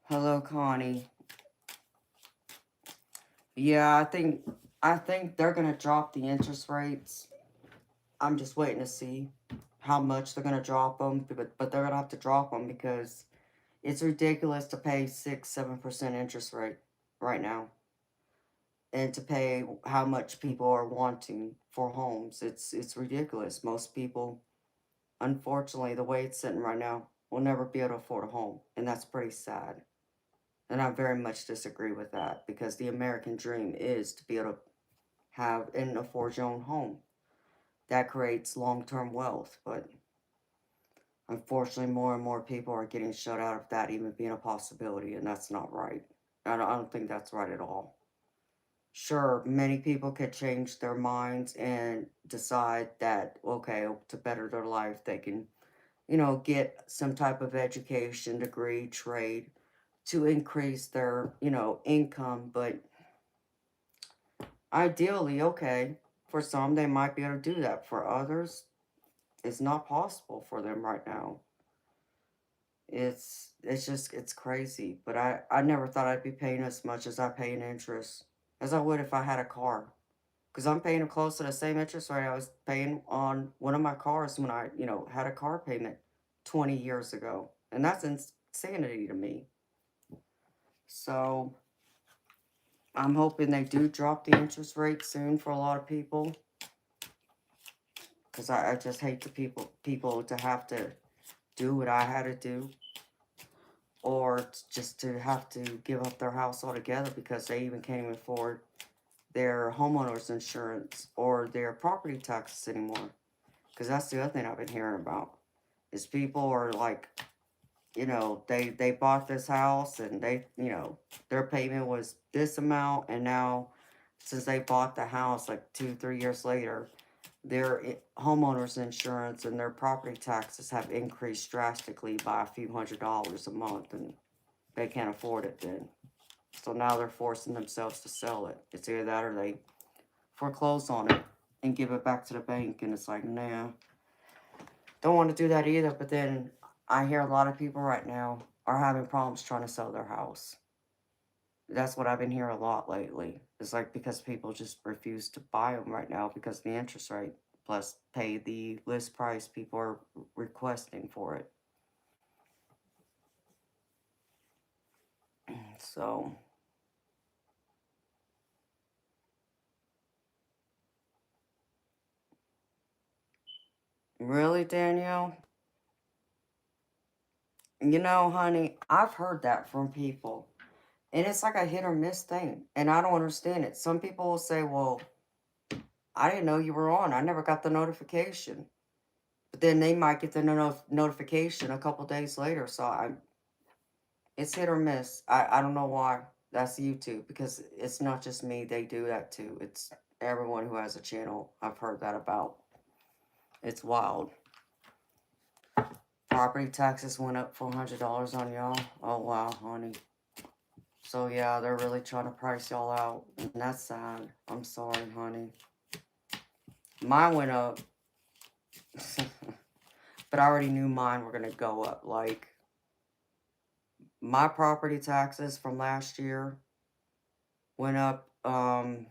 Hello, Connie. Yeah, I think they're gonna drop the interest rates. I'm just waiting to see how much they're gonna drop them, but they're gonna have to drop them because it's ridiculous to pay 6-7% interest rate right now, and to pay how much people are wanting for homes. It's ridiculous. Most people, unfortunately, the way it's sitting right now, will never be able to afford a home, and that's pretty sad. And I very much disagree with that because the American dream is to be able to have and afford your own home. That creates long-term wealth, but unfortunately, more and more people are getting shut out of that even being a possibility, and that's not right. I don't think that's right at all. Sure, many people could change their minds and decide that, okay, to better their life, they can, get some type of education, degree, trade to increase their, income. But ideally, okay, for some, they might be able to do that. For others, it's not possible for them right now. It's crazy. But I never thought I'd be paying as much as I pay in interest as I would if I had a car. Because I'm paying close to the same interest rate I was paying on one of my cars when I, had a car payment 20 years ago. And that's insanity to me. So I'm hoping they do drop the interest rate soon for a lot of people. Because I just hate the people to have to do what I had to do. Or just to have to give up their house altogether because they even can't even afford their homeowner's insurance or their property taxes anymore. Because that's the other thing I've been hearing about. Is people are like, they bought this house and they, their payment was this amount. And now, since they bought the house like 2-3 years later, their homeowner's insurance and their property taxes have increased drastically by a few $100s a month. And they can't afford it then. So now they're forcing themselves to sell it. It's either that or they foreclose on it and give it back to the bank. And it's like, nah, don't want to do that either. But then I hear a lot of people right now are having problems trying to sell their house. That's what I've been hearing a lot lately. It's like because people just refuse to buy them right now because of the interest rate, plus pay the list price people are requesting for it. So, really, Danielle? You know, honey, I've heard that from people. And it's like a hit or miss thing. And I don't understand it. Some people will say, well, I didn't know you were on. I never got the notification. But then they might get the notification a couple days later. So it's hit or miss. I don't know why. That's YouTube. Because it's not just me. They do that too. It's everyone who has a channel. I've heard that about. It's wild. Property taxes went up $400 on y'all. Oh, wow, honey. So, yeah, they're really trying to price y'all out. And that's sad. I'm sorry, honey. Mine went up. But I already knew mine were going to go up. Like, my property taxes from last year went up, I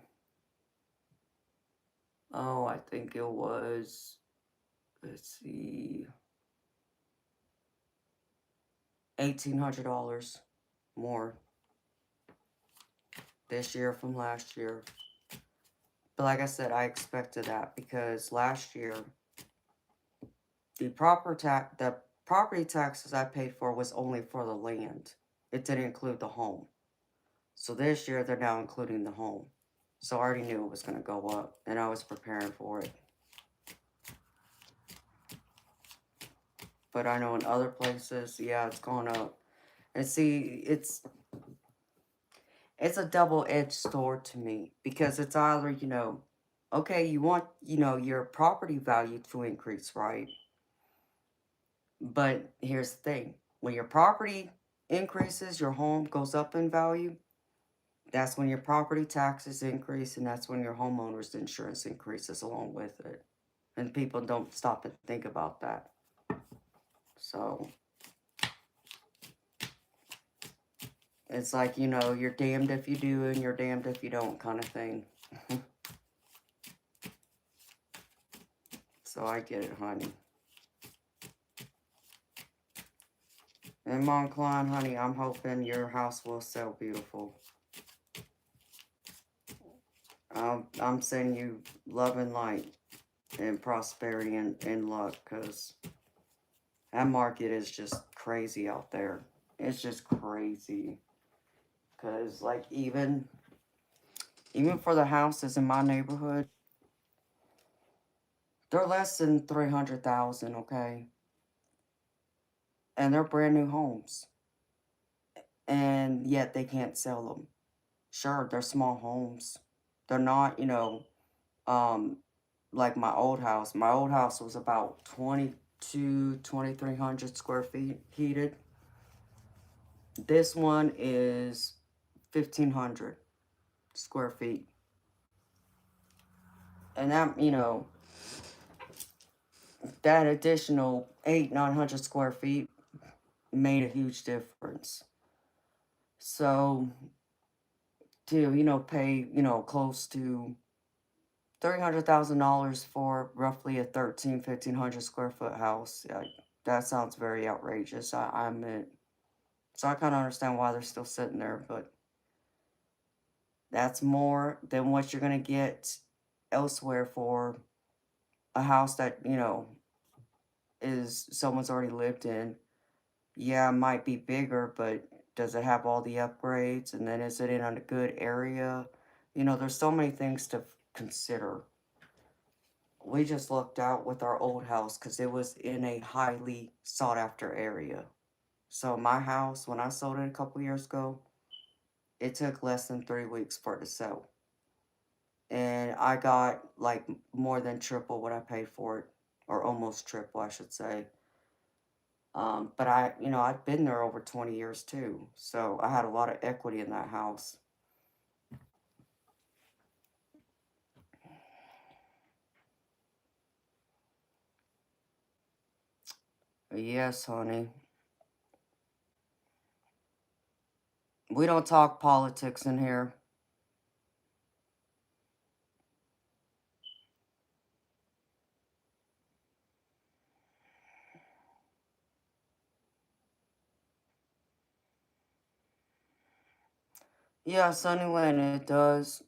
think it was, let's see, $1,800 more this year from last year. But like I said, I expected that because last year, the property taxes I paid for was only for the land. It didn't include the home. So this year, they're now including the home. So I already knew it was going to go up, and I was preparing for it. But I know in other places, yeah, it's gone up. And see, it's a double-edged sword to me because it's either, okay, you want, your property value to increase, right? But here's the thing. When your property increases, your home goes up in value, that's when your property taxes increase, and that's when your homeowner's insurance increases along with it. And people don't stop and think about that. So, it's like, you're damned if you do and you're damned if you don't kind of thing. So I get it, honey. And Mont Klein, honey, I'm hoping your house will sell beautiful. I'm sending you love and light and prosperity and luck because that market is just crazy out there. It's just crazy. Because, like, even for the houses in my neighborhood, they're less than 300,000, okay? And they're brand new homes. And yet they can't sell them. Sure, they're small homes. They're not, like my old house. My old house was about 2,300 square feet heated. This one is 1,500 square feet. And that, that additional 900 square feet made a huge difference. So, to, pay, close to $300,000 for roughly a 1,500 square foot house, that sounds very outrageous, I admit. So I kind of understand why they're still sitting there, but that's more than what you're going to get elsewhere for a house that, is someone's already lived in. Yeah, it might be bigger, but does it have all the upgrades? And then is it in a good area? There's so many things to consider. We just lucked out with our old house because it was in a highly sought after area. So my house, when I sold it a couple years ago, it took less than 3 weeks for it to sell. And I got like more than triple what I paid for it, or almost triple, I should say. But I'd been there over 20 years too. So I had a lot of equity in that house. Yes, honey. We don't talk politics in here. Yes, anyway, and it does.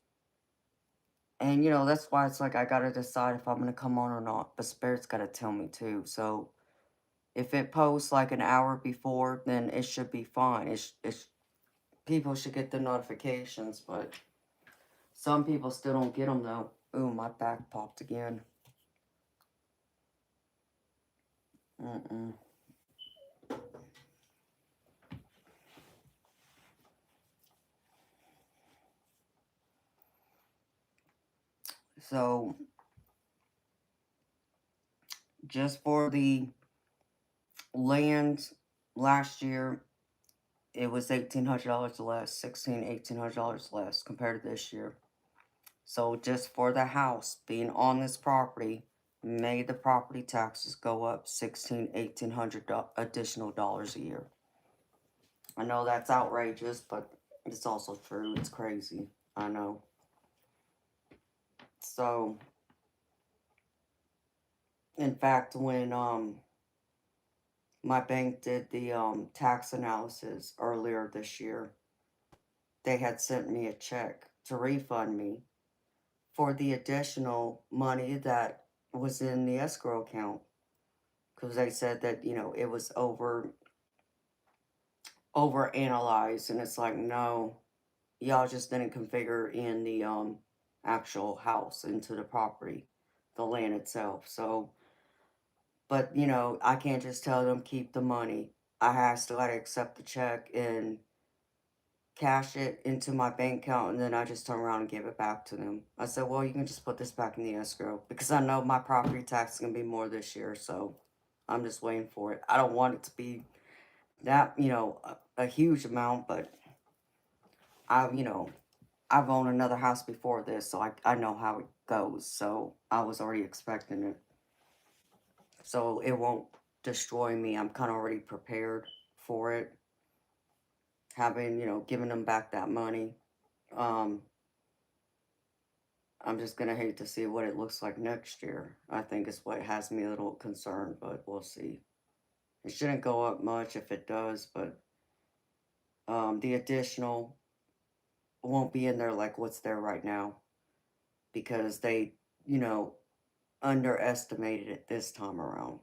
And, that's why it's like I gotta decide if I'm gonna come on or not. But Spirit's gotta tell me too. So if it posts like an hour before, then it should be fine. People should get the notifications, but some people still don't get them though. Ooh, my back popped again. Mm-mm. So, just for the land last year, it was $1,800 less, $1,800 less compared to this year. So, just for the house being on this property, made the property taxes go up $1,800 additional dollars a year. I know that's outrageous, but it's also true. It's crazy. I know. So, in fact, when my bank did the tax analysis earlier this year, they had sent me a check to refund me for the additional money that was in the escrow account, because they said that it was over analyzed, and it's like, no, y'all just didn't configure in the actual house into the property, the land itself. So, but I can't just tell them keep the money. I have to accept the check and cash it into my bank account, and then I just turn around and give it back to them. I said, well, you can just put this back in the escrow, because I know my property tax is going to be more this year, so I'm just waiting for it. I don't want it to be that, a huge amount, but I've owned another house before this, so I know how it goes, so I was already expecting it. So it won't destroy me. I'm kind of already prepared for it, having, given them back that money. Um, I'm just gonna hate to see what it looks like next year. I think is what has me a little concerned, but we'll see. It shouldn't go up much if it does, but the additional won't be in there like what's there right now, because they, you know, underestimated it this time around.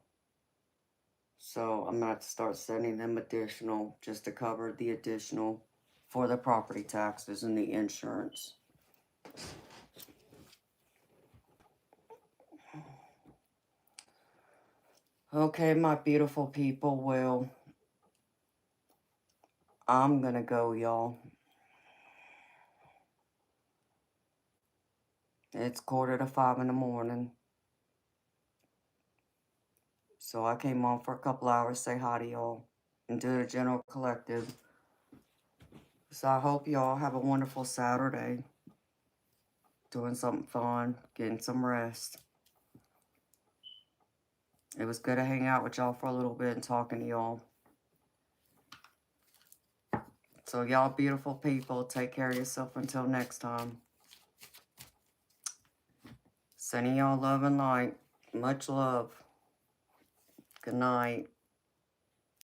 So I'm gonna have to start sending them additional just to cover the additional for the property taxes and the insurance. Okay, my beautiful people, well, I'm gonna go, y'all. It's 4:45 in the morning. So I came on for a couple hours, say hi to y'all, and do the general collective. So I hope y'all have a wonderful Saturday. Doing something fun, getting some rest. It was good to hang out with y'all for a little bit and talking to y'all. So y'all beautiful people, take care of yourself until next time. Sending y'all love and light. Much love. Good night.